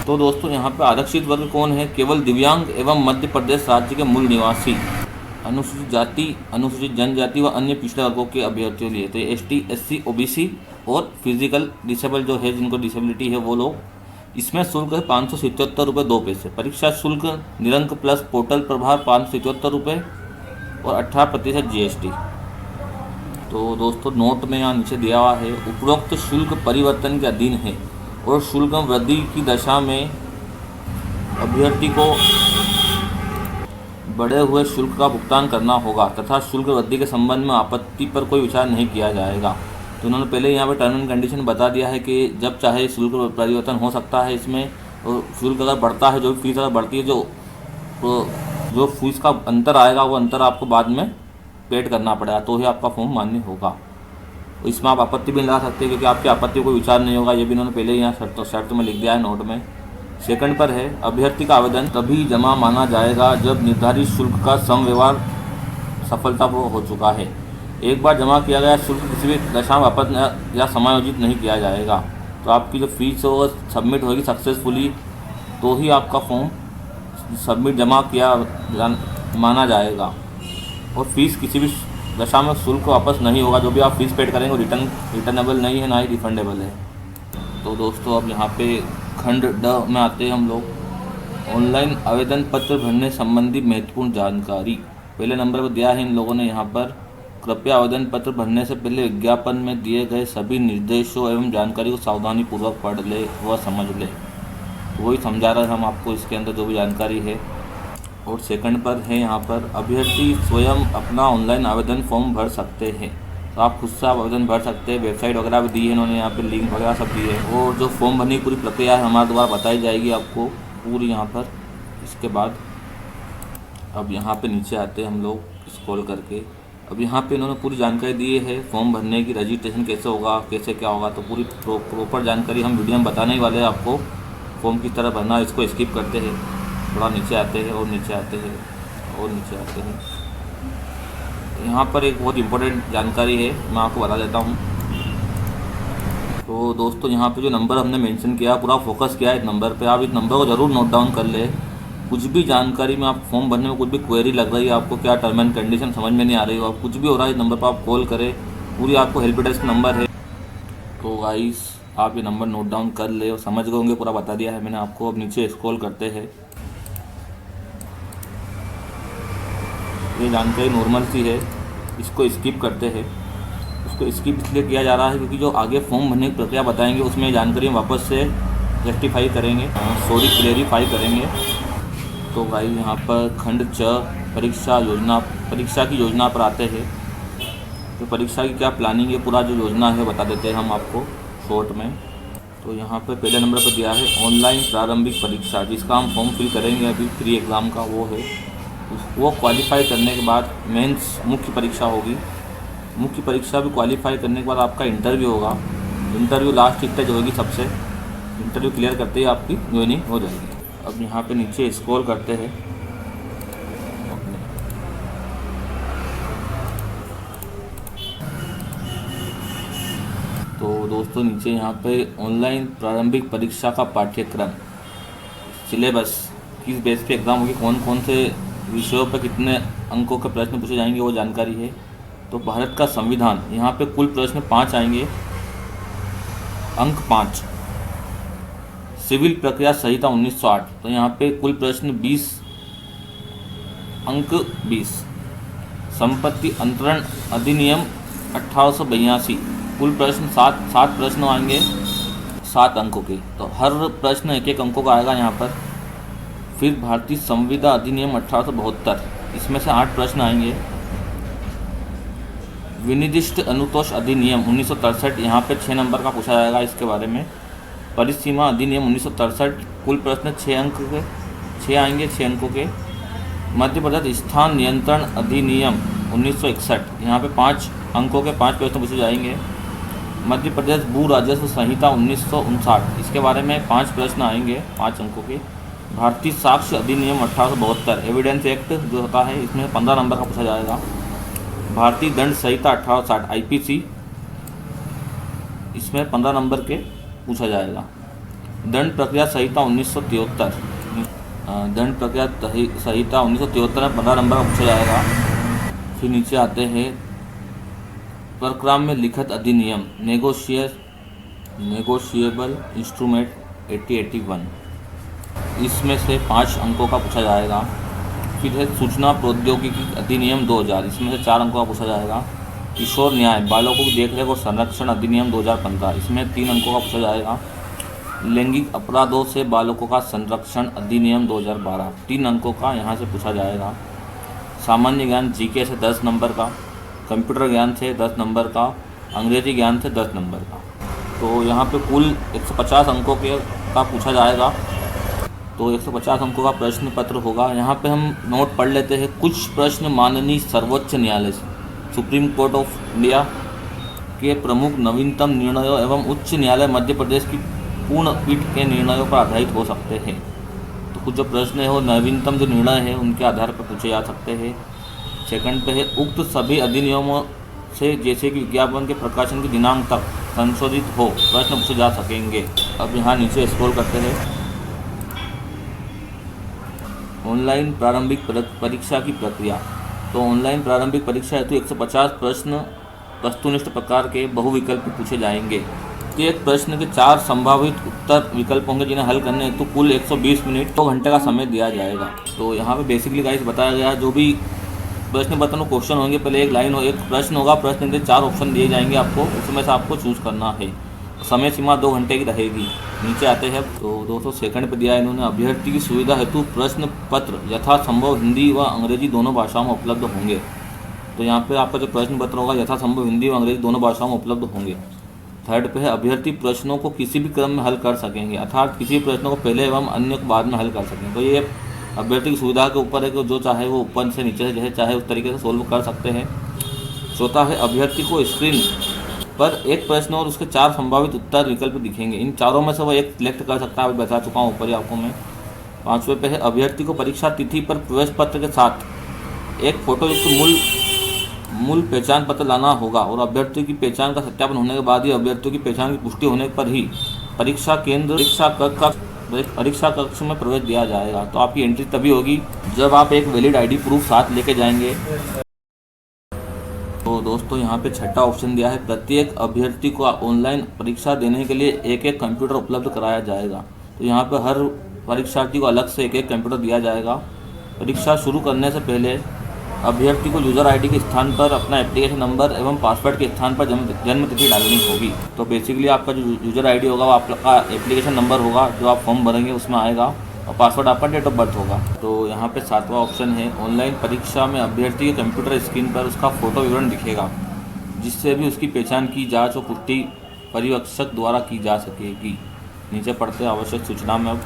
तो दोस्तों यहाँ पर आरक्षित वर्ग कौन है? केवल दिव्यांग एवं मध्य प्रदेश राज्य के मूल निवासी, अनुसूचित जाति, अनुसूचित जनजाति व अन्य पिछड़े वर्गों के अभ्यर्थियों के लिए। तो ST, SC, OBC और फिजिकल डिसेबल जो है, जिनको डिसेबिलिटी है, वो लोग। इसमें शुल्क है 577 रुपये 2 पैसे। परीक्षा शुल्क निरंक प्लस पोर्टल प्रभार 577 रुपये और 18% GST। तो दोस्तों नोट में यहाँ नीचे दिया हुआ है, उपरोक्त शुल्क परिवर्तन के अधीन है और शुल्क वृद्धि की दशा में अभ्यर्थी को बढ़े हुए शुल्क का भुगतान करना होगा तथा शुल्क वृद्धि के संबंध में आपत्ति पर कोई विचार नहीं किया जाएगा। तो उन्होंने पहले यहाँ पे टर्म एंड कंडीशन बता दिया है कि जब चाहे शुल्क परिवर्तन हो सकता है इसमें। और शुल्क अगर बढ़ता है, जो फीस अगर बढ़ती है, जो फीस का अंतर आएगा वो अंतर आपको बाद में पेड करना पड़ेगा, तो ही आपका फॉर्म मान्य होगा। इसमें आप आपत्ति भी नहीं ला सकते क्योंकि आपकी आपत्ति को विचार नहीं होगा। ये भी उन्होंने पहले यहाँ शर्त में लिख दिया है नोट में। सेकंड पर है, अभ्यर्थी का आवेदन तभी जमा माना जाएगा जब निर्धारित शुल्क का समव्यवहार सफलतापूर्वक हो चुका है। एक बार जमा किया गया शुल्क किसी भी दशा में वापस या समायोजित नहीं किया जाएगा। तो आपकी जो फीस हो सबमिट होगी सक्सेसफुली, तो ही आपका फॉर्म सबमिट जमा किया माना जाएगा। और फीस किसी भी दशा में शुल्क वापस नहीं होगा। जो भी आप फीस पेड करेंगे रिटर्नेबल नहीं है, ना ही रिफंडेबल है। तो दोस्तों अब यहाँ पे खंड ड में आते हैं हम लोग। ऑनलाइन आवेदन पत्र भरने संबंधी महत्वपूर्ण जानकारी पहले नंबर पर दिया है इन लोगों ने यहाँ पर। कृपया आवेदन पत्र भरने से पहले विज्ञापन में दिए गए सभी निर्देशों एवं जानकारी को सावधानीपूर्वक पढ़ ले व समझ ले। वही समझा रहे हैं हम आपको इसके अंदर जो भी जानकारी है। और सेकंड पर है यहाँ पर, अभ्यर्थी स्वयं अपना ऑनलाइन आवेदन फॉर्म भर सकते हैं। तो आप खुद से आप आवेदन भर सकते हैं। वेबसाइट वगैरह भी दी है इन्होंने, यहाँ पे लिंक वगैरह सब दी है। और जो फॉर्म भरने की पूरी प्रक्रिया है हमारे द्वारा बताई जाएगी आपको पूरी यहाँ पर। इसके बाद अब यहाँ पे नीचे आते हैं हम लोग स्क्रॉल करके। अब यहाँ पे इन्होंने पूरी जानकारी दी है फॉर्म भरने की, रजिस्ट्रेशन कैसे होगा, कैसे क्या होगा। तो पूरी प्रॉपर जानकारी हम वीडियो में बताने ही वाले हैं आपको। फॉर्म किस तरह भरना है, इसको स्किप करते हैं, थोड़ा नीचे आते हैं और नीचे आते हैं और नीचे आते हैं। यहाँ पर एक बहुत इम्पोर्टेंट जानकारी है, मैं आपको बता देता हूँ। तो दोस्तों यहाँ पे जो नंबर हमने मेंशन किया, पूरा फोकस किया है इस नंबर पे। आप इस नंबर को ज़रूर नोट डाउन कर ले। कुछ भी जानकारी में आप फॉर्म भरने में कुछ भी क्वेरी लग रही है आपको, क्या टर्म एंड कंडीशन समझ में नहीं आ रही हो, आप कुछ भी हो रहा है, इस नंबर पर आप कॉल करें। पूरी आपको हेल्प डेस्क नंबर है। तो गाइस आप ये नंबर नोट डाउन कर ले और समझ गए होंगे, पूरा बता दिया है मैंने आपको। अब नीचे स्क्रॉल करते हैं। ये जानकारी नॉर्मल सी है, इसको स्किप करते हैं। उसको स्किप इसलिए किया जा रहा है क्योंकि जो आगे फॉर्म भरने की प्रक्रिया बताएंगे उसमें जानकारी हम वापस से रेक्टिफाई करेंगे, क्लेरिफाई करेंगे। तो भाई यहाँ पर खंड च परीक्षा की योजना पर आते हैं। तो परीक्षा की क्या प्लानिंग है, पूरा जो योजना है बता देते हैं हम आपको शॉर्ट में। तो यहाँ पे पहले नंबर पर दिया है ऑनलाइन प्रारंभिक परीक्षा, जिसका हम फॉर्म फिल करेंगे अभी प्री एग्ज़ाम का, वो क्वालिफाई करने के बाद मेंस मुख्य परीक्षा होगी। मुख्य परीक्षा भी क्वालिफाई करने के बाद आपका इंटरव्यू होगा। इंटरव्यू लास्ट स्टेज होगी सबसे। इंटरव्यू क्लियर करते ही आपकी ज्वाइनिंग हो जाएगी। अब यहाँ पे नीचे स्क्रॉल करते हैं। तो दोस्तों नीचे यहाँ पे ऑनलाइन प्रारंभिक परीक्षा का पाठ्यक्रम, सिलेबस, किस बेस पे एग्ज़ाम होगी, कौन कौन से विषयों पर कितने अंकों के प्रश्न पूछे जाएंगे, वो जानकारी है। तो भारत का संविधान, यहाँ पे कुल प्रश्न 5 आएंगे, अंक 5। सिविल प्रक्रिया संहिता 1908, तो यहाँ पे कुल प्रश्न 20, अंक 20। संपत्ति अंतरण अधिनियम 1882, कुल प्रश्न 7 प्रश्न आएंगे 7 अंकों के। तो हर प्रश्न 1 अंकों का आएगा यहाँ पर। फिर भारतीय संविदा अधिनियम 1872, इसमें से 8 प्रश्न आएंगे। विनिर्दिष्ट अनुतोष अधिनियम 1963, यहाँ पे 6 नंबर का पूछा जाएगा इसके बारे में। परिसीमा अधिनियम 1963, कुल प्रश्न 6 आएंगे 6 अंकों के। मध्य प्रदेश स्थान नियंत्रण अधिनियम 1961, यहाँ पे 5 अंकों के 5 प्रश्न पूछे जाएंगे। मध्य प्रदेश भू राजस्व संहिता 1959, इसके बारे में 5 प्रश्न आएंगे 5 अंकों के। भारतीय साक्ष्य अधिनियम 1872, एविडेंस एक्ट जो होता है, इसमें 15 नंबर का पूछा जाएगा। भारतीय दंड संहिता 1860 IPC, इसमें 15 नंबर के पूछा जाएगा। दंड प्रक्रिया संहिता 1973, दंड प्रक्रिया संहिता 1973 में 15 नंबर का पूछा जाएगा। फिर नीचे आते हैं प्रक्रम में लिखित अधिनियम, नेगोशिएबल इंस्ट्रूमेंट 8081, इसमें से 5 अंकों का पूछा जाएगा। फिर है सूचना प्रौद्योगिकी अधिनियम 2000, इसमें से 4 अंकों का पूछा जाएगा। किशोर न्याय, बालकों की देखरेख और संरक्षण अधिनियम 2015, इसमें 3 अंकों का पूछा जाएगा। लैंगिक अपराधों से बालकों का संरक्षण अधिनियम 2012, 3 अंकों का यहाँ से पूछा जाएगा। सामान्य ज्ञान GK से 10 नंबर का, कंप्यूटर ज्ञान से 10 नंबर का, अंग्रेजी ज्ञान से 10 नंबर का। तो यहाँ पे कुल 150 अंकों का पूछा जाएगा। तो 150 अंकों का प्रश्न पत्र होगा। यहाँ पे हम नोट पढ़ लेते हैं। कुछ प्रश्न माननीय सर्वोच्च न्यायालय, सुप्रीम कोर्ट ऑफ इंडिया के प्रमुख नवीनतम निर्णयों एवं उच्च न्यायालय मध्य प्रदेश की पूर्ण पीठ के निर्णयों पर आधारित हो सकते हैं। तो कुछ जो प्रश्न है वो नवीनतम जो निर्णय है उनके आधार पर पूछे जा सकते हैं। सेकंड पे है उक्त सभी अधिनियमों से जैसे कि विज्ञापन के प्रकाशन के दिनांक तक संशोधित हो प्रश्न पूछे जा सकेंगे। अब यहाँ नीचे स्क्रॉल करते हैं। ऑनलाइन प्रारंभिक परीक्षा की प्रक्रिया। तो ऑनलाइन प्रारंभिक परीक्षा हेतु 150 प्रश्न वस्तुनिष्ठ प्रकार के बहुविकल्पी पूछे जाएंगे। प्रत्येक प्रश्न के 4 संभावित उत्तर विकल्प होंगे जिन्हें हल करने हेतु कुल 120 मिनट 2 घंटे का समय दिया जाएगा। तो यहाँ पे बेसिकली गाइस बताया गया जो भी प्रश्न पत्र में क्वेश्चन होंगे, पहले एक लाइन हो, एक प्रश्न होगा, प्रश्न के 4 ऑप्शन दिए जाएंगे आपको, उसमें से आपको चूज़ करना है। समय सीमा 2 घंटे की रहेगी। नीचे आते हैं तो दोस्तों सेकंड पे दिया है इन्होंने, अभ्यर्थी की सुविधा हेतु प्रश्न पत्र यथासंभव हिंदी व अंग्रेजी दोनों भाषाओं में उपलब्ध होंगे। तो यहाँ पे आपका जो प्रश्न पत्र होगा यथासंभव हिंदी व अंग्रेजी दोनों भाषाओं में उपलब्ध होंगे। थर्ड पे है अभ्यर्थी प्रश्नों को किसी भी क्रम में हल कर सकेंगे, अर्थात किसी भी प्रश्नों को पहले एवं अन्य को बाद में हल कर सकेंगे। तो ये अभ्यर्थी की सुविधा के ऊपर है कि जो चाहे वो ऊपर से नीचे से जैसे चाहे उस तरीके से सोल्व कर सकते हैं। चौथा है अभ्यर्थी को स्क्रीन पर एक प्रश्न और उसके 4 संभावित उत्तर विकल्प दिखेंगे, इन चारों में से वो एक सिलेक्ट कर सकता है। अभी बता चुका हूँ ऊपर ही आपको मैं। 5वें पे है अभ्यर्थी को परीक्षा तिथि पर प्रवेश पत्र के साथ एक फोटो युक्त मूल पहचान पत्र लाना होगा और अभ्यर्थी की पहचान का सत्यापन होने के बाद ही अभ्यर्थियों की पहचान की पुष्टि होने पर ही परीक्षा केंद्र परीक्षा कक्ष में प्रवेश दिया जाएगा। तो आपकी एंट्री तभी होगी जब आप एक वैलिड ID प्रूफ साथ लेके जाएंगे। तो दोस्तों यहाँ पे छठा ऑप्शन दिया है, प्रत्येक अभ्यर्थी को ऑनलाइन परीक्षा देने के लिए एक कंप्यूटर उपलब्ध कराया जाएगा। तो यहाँ पे हर परीक्षार्थी को अलग से एक कंप्यूटर दिया जाएगा। परीक्षा शुरू करने से पहले अभ्यर्थी को यूज़र ID के स्थान पर अपना एप्लीकेशन नंबर एवं पासवर्ड के स्थान पर जन्म तिथि डालनी होगी। तो बेसिकली आपका जो यूज़र ID होगा वो आपका एप्लीकेशन नंबर होगा जो आप फॉर्म भरेंगे उसमें आएगा, और पासवर्ड आपका डेट ऑफ बर्थ होगा। तो यहाँ पे 7वां ऑप्शन है, ऑनलाइन परीक्षा में अभ्यर्थी के कंप्यूटर स्क्रीन पर उसका फोटो विवरण दिखेगा, जिससे भी उसकी पहचान की जाँच और पुष्टि पर्यवेक्षक द्वारा की जा सकेगी। नीचे पढ़ते हैं आवश्यक सूचना में। अब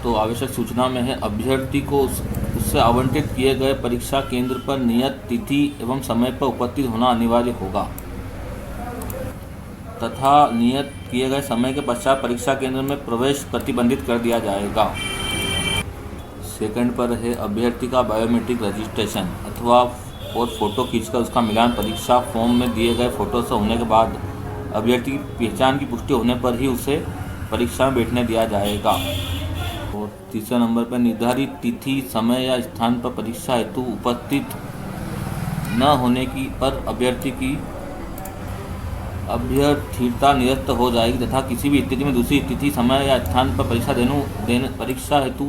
तो आवश्यक सूचना में है, अभ्यर्थी को उससे आवंटित किए गए परीक्षा केंद्र पर नियत तिथि एवं समय पर उपस्थित होना अनिवार्य होगा तथा नियत किए गए समय के पश्चात परीक्षा केंद्र में प्रवेश प्रतिबंधित कर दिया जाएगा। सेकंड पर है, अभ्यर्थी का बायोमेट्रिक रजिस्ट्रेशन अथवा और फ़ोटो खींचकर उसका मिलान परीक्षा फॉर्म में दिए गए फ़ोटो से होने के बाद अभ्यर्थी की पहचान की पुष्टि होने पर ही उसे परीक्षा में बैठने दिया जाएगा। और तीसरे नंबर पर, निर्धारित तिथि समय या स्थान पर परीक्षा हेतु उपस्थित न होने की पर अभ्यर्थिता निरस्त हो जाएगी तथा किसी भी स्थिति में दूसरी तिथि समय या स्थान पर परीक्षा हेतु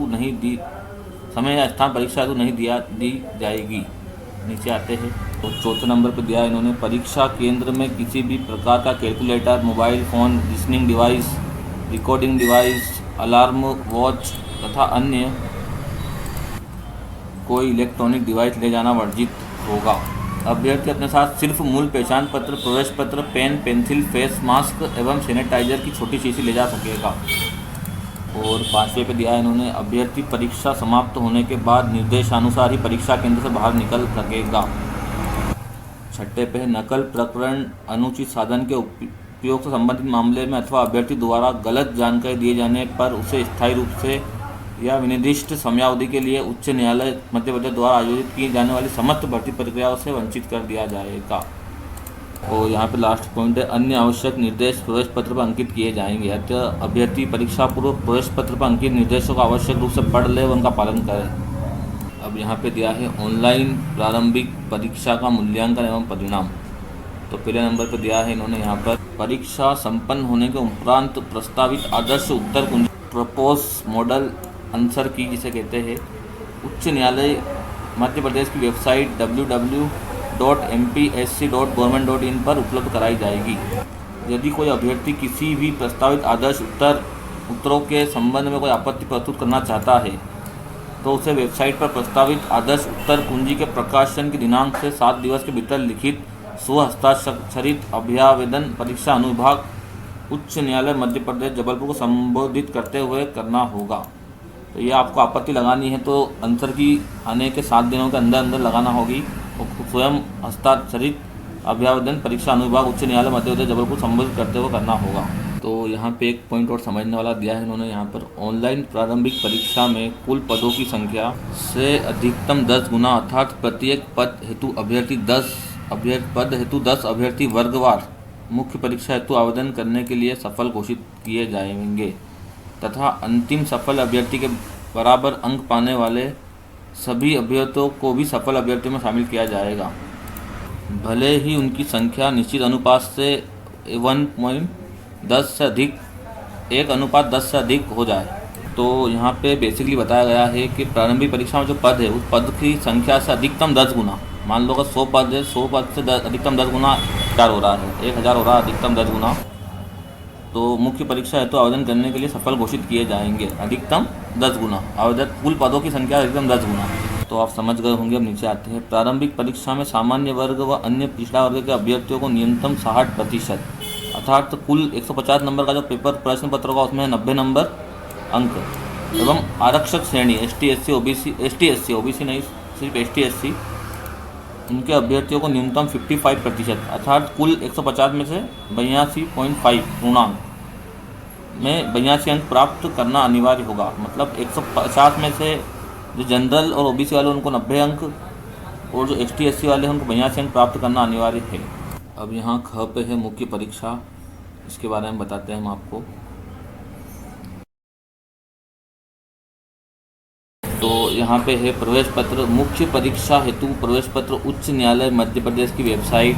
नहीं दी जाएगी। नीचे आते हैं तो चौथे नंबर पर दिया इन्होंने, परीक्षा केंद्र में किसी भी प्रकार का calculator, mobile phone, listening device, recording device, alarm, watch तथा अन्य कोई इलेक्ट्रॉनिक डिवाइस ले जाना वर्जित होगा। अभ्यर्थी अपने साथ सिर्फ मूल पहचान पत्र, प्रवेश पत्र, पेन, पेंसिल, फेस मास्क एवं सैनिटाइजर की छोटी शीशी ले जा सकेगा। और पाँचवें पे दिया है इन्होंने, अभ्यर्थी परीक्षा समाप्त होने के बाद निर्देशानुसार ही परीक्षा केंद्र से बाहर निकल सकेगा। छठे पे, नकल प्रकरण अनुचित साधन के उपयोग से संबंधित मामले में अथवा अभ्यर्थी द्वारा गलत जानकारी दिए जाने पर उसे स्थायी रूप से या विनिर्दिष्ट समयावधि के लिए उच्च न्यायालय मध्य प्रदेश द्वारा आयोजित की जाने वाली समस्त भर्ती प्रक्रियाओं से वंचित कर दिया जाएगा। और यहाँ पे लास्ट पॉइंट है, अन्य आवश्यक निर्देश प्रवेश पत्र पर अंकित किए जाएंगे। अतः अभ्यर्थी परीक्षा पूर्व प्रवेश पत्र पर अंकित निर्देशों को आवश्यक रूप से पढ़ ले व उनका पालन करें। अब यहाँ पे दिया है, ऑनलाइन प्रारंभिक परीक्षा का मूल्यांकन एवं परिणाम। तो पहले नंबर पर दिया है इन्होंने यहाँ पर, परीक्षा संपन्न होने के उपरांत प्रस्तावित आदर्श उत्तर कुंजी प्रपोज मॉडल आंसर की जिसे कहते हैं, उच्च न्यायालय मध्य प्रदेश की वेबसाइट www.mpsc.government.in पर उपलब्ध कराई जाएगी। यदि कोई अभ्यर्थी किसी भी प्रस्तावित आदर्श उत्तरों के संबंध में कोई आपत्ति प्रस्तुत करना चाहता है तो उसे वेबसाइट पर प्रस्तावित आदर्श उत्तर कुंजी के प्रकाशन की दिनांक से 7 दिवस के भीतर लिखित स्वहस्ताक्षरित अभ्यावेदन परीक्षा अनुविभाग उच्च न्यायालय मध्य प्रदेश जबलपुर को संबोधित करते हुए करना होगा। तो ये आपको आपत्ति लगानी है तो आंसर की आने के 7 दिनों के अंदर लगाना होगी और स्वयं हस्ताक्षरित अभ्यावेदन परीक्षा अनुविभाग उच्च न्यायालय मध्य प्रदेश जबलपुर संबोधित करते हुए करना होगा। तो यहाँ पे एक पॉइंट और समझने वाला दिया है इन्होंने यहाँ पर, ऑनलाइन प्रारंभिक परीक्षा में कुल पदों की संख्या से अधिकतम 10 गुना अर्थात प्रत्येक पद हेतु 10 अभ्यर्थी वर्गवार मुख्य परीक्षा हेतु आवेदन करने के लिए सफल घोषित किए जाएंगे तथा अंतिम सफल अभ्यर्थी के बराबर अंक पाने वाले सभी अभ्यर्थियों को भी सफल अभ्यर्थियों में शामिल किया जाएगा, भले ही उनकी संख्या निश्चित अनुपात से 1.10 से अधिक हो जाए। तो यहाँ पे बेसिकली बताया गया है कि प्रारंभिक परीक्षा में जो पद है उस पद की संख्या से अधिकतम 10 गुना, मान लो अगर 100 पद है, 100 पद से अधिकतम 10 गुना 1000 हो रहा है, 1000 हो रहा है, अधिकतम 10 गुना, तो मुख्य परीक्षा हेतु आवेदन करने के लिए सफल घोषित किए जाएंगे अधिकतम 10 गुना, आवेदन कुल पदों की संख्या अधिकतम 10 गुना। तो आप समझ गए होंगे। अब नीचे आते हैं, प्रारंभिक परीक्षा में सामान्य वर्ग व अन्य पिछड़ा वर्ग के अभ्यर्थियों को न्यूनतम 60% अर्थात कुल 150 नंबर का जो पेपर प्रश्न पत्र होगा उसमें 90 नंबर अंक एवं आरक्षक श्रेणी एसटी एससी ओबीसी नहीं, सिर्फ ST/SC उनके अभ्यर्थियों को न्यूनतम 55% अर्थात कुल 150 में से 82.5 पूर्णांक में 82 अंक प्राप्त करना अनिवार्य होगा। मतलब 150 में से जो जनरल और OBC वाले उनको 90 अंक और जो ST/SC वाले हैं उनको 82 अंक प्राप्त करना अनिवार्य है। अब यहाँ ख पे है मुख्य परीक्षा, इसके बारे में बताते हैं हम आपको। तो यहाँ पे है प्रवेश पत्र, मुख्य परीक्षा हेतु प्रवेश पत्र उच्च न्यायालय मध्य प्रदेश की वेबसाइट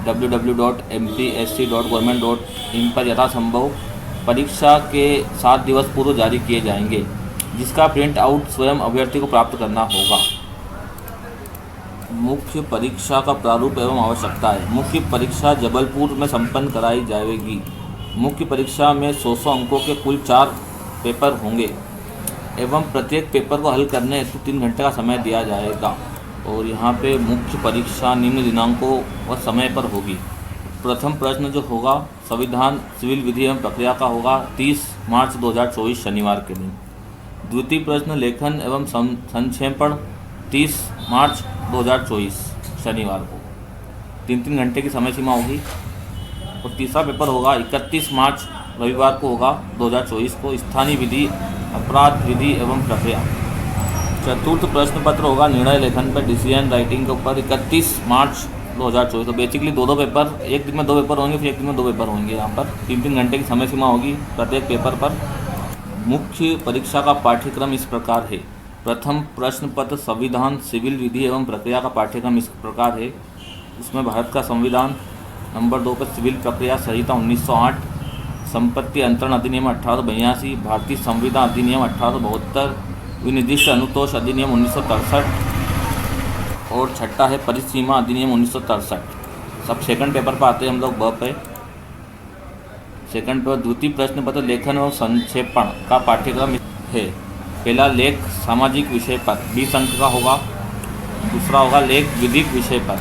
www.mpsc.government.in पर यथासंभव परीक्षा के 7 दिवस पूर्व जारी किए जाएंगे, जिसका प्रिंट आउट स्वयं अभ्यर्थी को प्राप्त करना होगा। मुख्य परीक्षा का प्रारूप एवं आवश्यकता है। मुख्य परीक्षा जबलपुर में संपन्न कराई जाएगी। मुख्य परीक्षा में 100 अंकों के कुल 4 पेपर होंगे एवं प्रत्येक पेपर को हल करने हेतु 3 घंटे का समय दिया जाएगा। और यहाँ पे मुख्य परीक्षा निम्न दिनांकों व समय पर होगी। प्रथम प्रश्न जो होगा संविधान सिविल विधि एवं प्रक्रिया का होगा 30 मार्च 2024 शनिवार के दिन। द्वितीय प्रश्न लेखन एवं संक्षेपण 30 मार्च 2024 शनिवार को 3-3 घंटे की समय सीमा होगी। और तीसरा पेपर होगा 31 मार्च रविवार को होगा 2024 को स्थानीय विधि अपराध विधि एवं प्रक्रिया। चतुर्थ प्रश्न पत्र होगा निर्णय लेखन पर डिसीजन राइटिंग के ऊपर 31 मार्च 2024। तो बेसिकली दो पेपर, एक दिन में 2 पेपर होंगे, फिर एक दिन में 2 पेपर होंगे। यहाँ पर 3-3 घंटे की समय सीमा होगी प्रत्येक पेपर पर। मुख्य परीक्षा का पाठ्यक्रम इस प्रकार है। प्रथम प्रश्न पत्र संविधान सिविल विधि एवं प्रक्रिया का पाठ्यक्रम इस प्रकार है। इसमें भारत का संविधान, नंबर 2 पर सिविल प्रक्रिया संहिता 1908, संपत्ति अंतरण अधिनियम 1882, भारतीय संविधान अधिनियम 1872, विनिर्दिष्ट अनुतोष अधिनियम 1963 और छठा है परिसीमा अधिनियम 1963। सब सेकंड पेपर पर आते हैं हम लोग ब पे। सेकंड पेपर द्वितीय प्रश्न पत्र लेखन और संक्षेपण का पाठ्यक्रम है। पहला लेख सामाजिक विषय पर 20 अंक का होगा। दूसरा होगा लेख विधिक विषय पर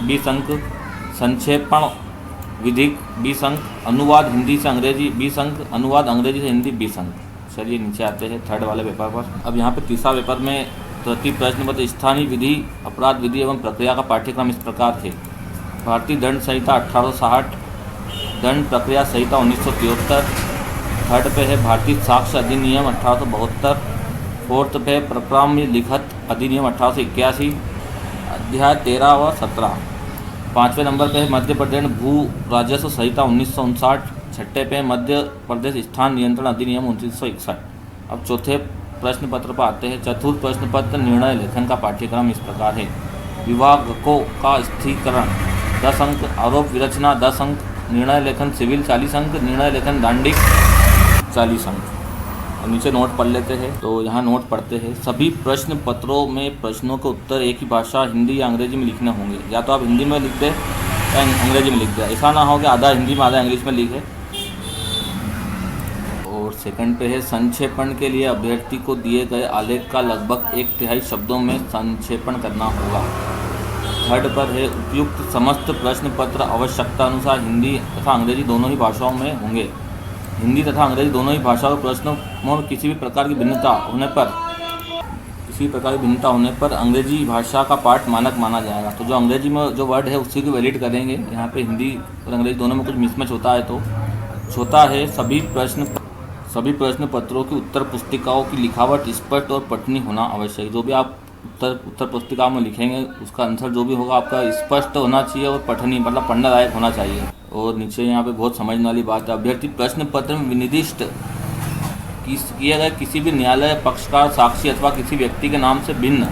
20 अंक, संक्षेपण विधिक 20 अंक, अनुवाद हिंदी से अंग्रेजी 20 अंक, अनुवाद अंग्रेजी से हिंदी 20 अंक। चलिए नीचे आते हैं थर्ड वाले पेपर पर। अब यहाँ पे तीसरा पेपर में तृतीय प्रश्न पत्र स्थानीय विधि अपराध विधि एवं प्रक्रिया का पाठ्यक्रम इस प्रकार है। भारतीय दंड संहिता 1860, दंड प्रक्रिया संहिता 1973, थर्ड पे है भारतीय साक्ष्य अधिनियम 1872, फोर्थ पे प्रक्राम्य लिखत अधिनियम 1881, अध्याय 13 व 17। पाँचवें नंबर पे है मध्य प्रदेश भू राजस्व संहिता 1959, छठे पे मध्य प्रदेश स्थान नियंत्रण अधिनियम 1961। अब चौथे प्रश्न पत्र पर आते हैं। चतुर्थ प्रश्न पत्र निर्णय लेखन का पाठ्यक्रम इस प्रकार है। विभागकों का स्थिरीकरण 10 अंक, आरोप विरचना 10 अंक, निर्णय लेखन सिविल 40 अंक, निर्णय लेखन दांडिक 40 अंक। अब नीचे नोट पढ़ लेते हैं। तो यहाँ नोट पढ़ते हैं। सभी प्रश्न पत्रों में प्रश्नों के उत्तर एक ही भाषा हिंदी या अंग्रेजी में लिखने होंगे। या तो आप हिंदी में लिख दें या अंग्रेजी में लिख दें। ऐसा ना हो कि आधा हिंदी में आधा इंग्लिश में लिखे। और सेकंड पे है संक्षेपण के लिए अभ्यर्थी को दिए गए आलेख का लगभग 1/3 शब्दों में संक्षेपण करना होगा। थर्ड पर है उपयुक्त समस्त प्रश्न पत्र आवश्यकता अनुसार हिंदी तथा अंग्रेजी दोनों ही भाषाओं में होंगे। हिंदी तथा अंग्रेजी दोनों ही भाषाओं के प्रश्नों में किसी भी प्रकार की भिन्नता होने पर अंग्रेजी भाषा का पाठ मानक माना जाएगा। तो जो अंग्रेजी में जो वर्ड है उसी को वैलिड करेंगे। यहाँ पे हिंदी और अंग्रेजी दोनों में कुछ मिसमैच होता है। तो चौथा है सभी प्रश्न पत्रों की उत्तर पुस्तिकाओं की लिखावट स्पष्ट और पठनीय होना आवश्यक है। जो भी आप उत्तर पुस्तिका में लिखेंगे उसका आंसर जो भी होगा आपका स्पष्ट होना चाहिए और पठनीय मतलब पढ़ने लायक होना चाहिए। और नीचे यहाँ पे बहुत समझने वाली बात है। अभ्यर्थी प्रश्न पत्र में विनिर्दिष्ट किए गए किसी भी न्यायालय, पक्षकार, साक्षी अथवा किसी व्यक्ति के नाम से भिन्न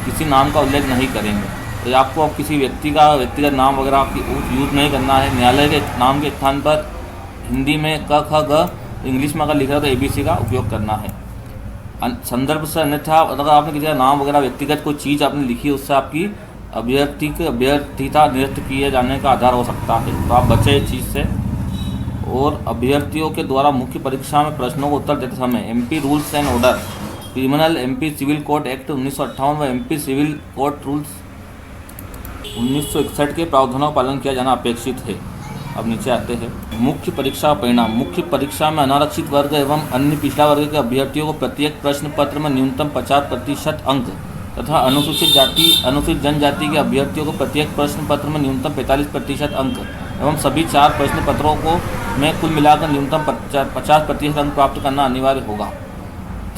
किसी नाम का उल्लेख नहीं करेंगे। तो आपको किसी व्यक्ति का व्यक्तिगत नाम वगैरह यूज़ नहीं करना है। न्यायालय के नाम के स्थान पर हिंदी में क, ख, ग, इंग्लिश में अगर लिख रहा है तो ABC का उपयोग करना है। संदर्भ से अन्यथा अगर आपने किसी का नाम वगैरह व्यक्तिगत कोई चीज़ आपने लिखी है उससे आपकी अभ्यर्थिता निरस्त किए जाने का आधार हो सकता है। तो आप बचे इस चीज़ से। और अभ्यर्थियों के द्वारा मुख्य परीक्षा में प्रश्नों को उत्तर देते समय MP rules and order, criminal MP civil code act 1958 व MP सिविल कोड रूल्स 1961 के प्रावधानों का पालन किया जाना अपेक्षित है। अब नीचे आते हैं मुख्य परीक्षा परिणाम। मुख्य परीक्षा में अनारक्षित वर्ग एवं अन्य पिछड़ा वर्ग के अभ्यर्थियों को प्रत्येक प्रश्न पत्र में न्यूनतम 50% अंक तथा अनुसूचित जनजाति के अभ्यर्थियों को प्रत्येक प्रश्न पत्र में न्यूनतम 45% अंक एवं सभी 4 प्रश्न पत्रों को में कुल मिलाकर न्यूनतम 50% अंक प्राप्त करना अनिवार्य होगा।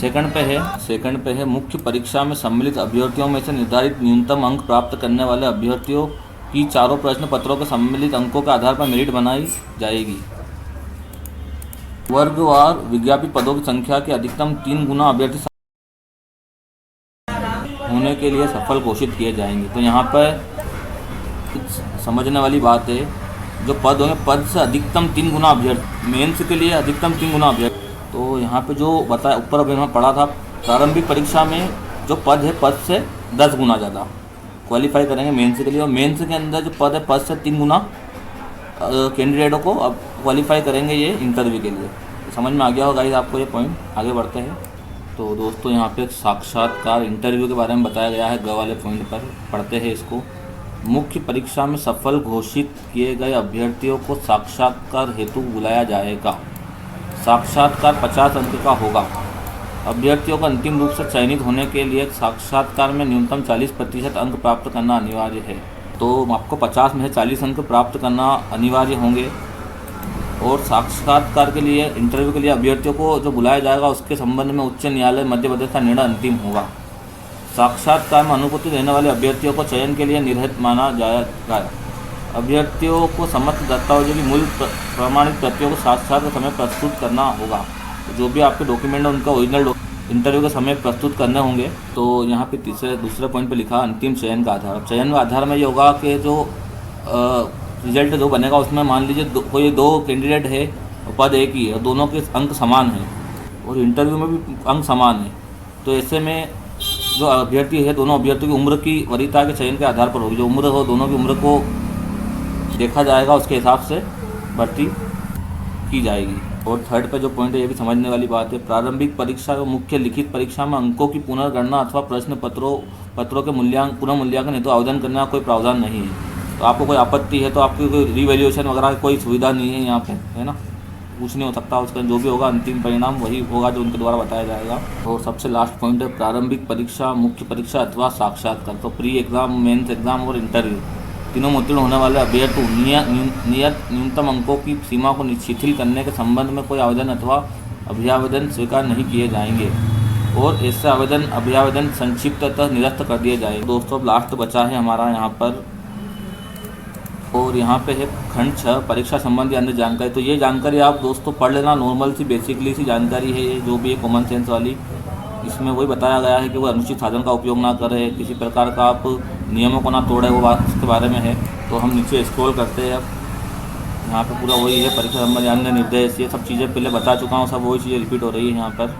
सेकंड पे है मुख्य परीक्षा में सम्मिलित अभ्यर्थियों में से निर्धारित न्यूनतम अंक प्राप्त करने वाले अभ्यर्थियों की चारों प्रश्न पत्रों के सम्मिलित अंकों के आधार पर मेरिट बनाई जाएगी। वर्गवार विज्ञापित पदों की संख्या के अधिकतम 3 गुना अभ्यर्थी होने के लिए सफल घोषित किए जाएंगे। तो यहाँ पर समझने वाली बात है, जो पद होंगे पद से अधिकतम 3 गुना अभ्यर्थी, मेंस के लिए अधिकतम 3 गुना अभ्यर्थी। तो यहाँ पे जो बताया ऊपर अभी मैं पढ़ा था, प्रारंभिक परीक्षा में जो पद है पद से 10 गुना ज़्यादा क्वालिफाई करेंगे मेंस के लिए, और मेंस के अंदर जो पद है पद से 3 गुना कैंडिडेटों को अब क्वालिफाई करेंगे ये इंटरव्यू के लिए। तो समझ में आ गया होगा गाइस आपको ये पॉइंट। आगे बढ़ते हैं। तो दोस्तों यहाँ पे साक्षात्कार इंटरव्यू के बारे में बताया गया है, ग वाले पॉइंट पर पढ़ते हैं इसको। मुख्य परीक्षा में सफल घोषित किए गए अभ्यर्थियों को साक्षात्कार हेतु बुलाया जाएगा। साक्षात्कार 50 अंक का होगा। अभ्यर्थियों को अंतिम रूप से चयनित होने के लिए साक्षात्कार में न्यूनतम 40% अंक प्राप्त करना अनिवार्य है। तो आपको 50 में से 40 अंक प्राप्त करना अनिवार्य होंगे। और साक्षात्कार के लिए, इंटरव्यू के लिए अभ्यर्थियों को जो बुलाया जाएगा उसके संबंध में उच्च न्यायालय मध्य प्रदेश का निर्णय अंतिम होगा। साक्षात्कार में अनुपस्थित रहने वाले अभ्यर्थियों को चयन के लिए निर्हित माना जाएगा। अभ्यर्थियों को समस्त दस्तावेजों की मूल प्रमाणित प्रतियों को साथ साथ समय प्रस्तुत करना होगा। जो भी आपके डॉक्यूमेंट हैं उनका ओरिजिनल इंटरव्यू के समय प्रस्तुत करने होंगे। तो यहाँ पे दूसरे पॉइंट पे लिखा अंतिम चयन का आधार। चयन का आधार में ये होगा कि जो रिजल्ट जो बनेगा उसमें मान लीजिए कोई 2 कैंडिडेट है, पद एक ही है, दोनों के अंक समान हैं और इंटरव्यू में भी अंक समान है। तो ऐसे में जो अभ्यर्थी है, दोनों अभ्यर्थियों की उम्र की वरीयता के चयन के आधार पर होगी। जो उम्र हो, दोनों की उम्र को देखा जाएगा, उसके हिसाब से भर्ती की जाएगी। और थर्ड पे जो पॉइंट है ये भी समझने वाली बात है। प्रारंभिक परीक्षा और मुख्य लिखित परीक्षा में अंकों की पुनर्गणना अथवा प्रश्न पत्रों के पुनर्मूल्यांकन हेतु आवेदन करने का कोई प्रावधान नहीं है। तो आपको कोई आपत्ति है तो आपकी कोई रिवैल्यूएशन वगैरह की कोई सुविधा नहीं है यहाँ पे, है ना। कुछ नहीं हो सकता, उसका जो भी होगा अंतिम परिणाम वही होगा जो उनके द्वारा बताया जाएगा। और सबसे लास्ट पॉइंट है प्रारंभिक परीक्षा, मुख्य परीक्षा अथवा साक्षात्कार। तो प्री एग्ज़ाम, मेंस एग्ज़ाम और इंटरव्यू तीनों में उत्तीर्ण होने वाले अभ्यर्थी नियत न्यूनतम अंकों की सीमा को शिथिल करने के संबंध में कोई आवेदन अथवा अभ्यावेदन स्वीकार नहीं किए जाएंगे और ऐसे अभ्यावेदन संक्षिप्ततः निरस्त कर दिए जाएंगे। दोस्तों लास्ट बचा है हमारा यहाँ पर, और यहाँ पे है खंड 6 परीक्षा संबंधी अन्य जानकारी। तो ये जानकारी आप दोस्तों पढ़ लेना, नॉर्मल सी बेसिकली सी जानकारी है ये, जो भी है कॉमन सेंस वाली। इसमें वही बताया गया है कि वो अनुचित साधन का उपयोग ना करें, किसी प्रकार का आप नियमों को ना तोड़े, वो बात उसके बारे में है। तो हम नीचे स्क्रॉल करते हैं। अब यहाँ पे पूरा वही है, परीक्षा संबंधी अन्य निर्देश, ये सब चीज़ें पहले बता चुका हूँ, सब वही चीज़ें रिपीट हो रही है यहाँ पर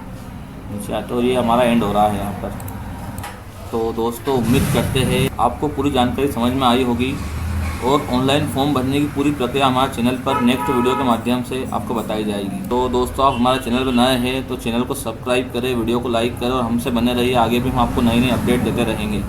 नीचे आते, और ये हमारा एंड हो रहा है यहाँ पर। तो दोस्तों उम्मीद करते हैं आपको पूरी जानकारी समझ में आई होगी और ऑनलाइन फॉर्म भरने की पूरी प्रक्रिया हमारे चैनल पर नेक्स्ट वीडियो के माध्यम से आपको बताई जाएगी। तो दोस्तों आप हमारे चैनल पर नए हैं तो चैनल को सब्सक्राइब करें, वीडियो को लाइक करें और हमसे बने रहिए। आगे भी हम आपको नई अपडेट देते रहेंगे।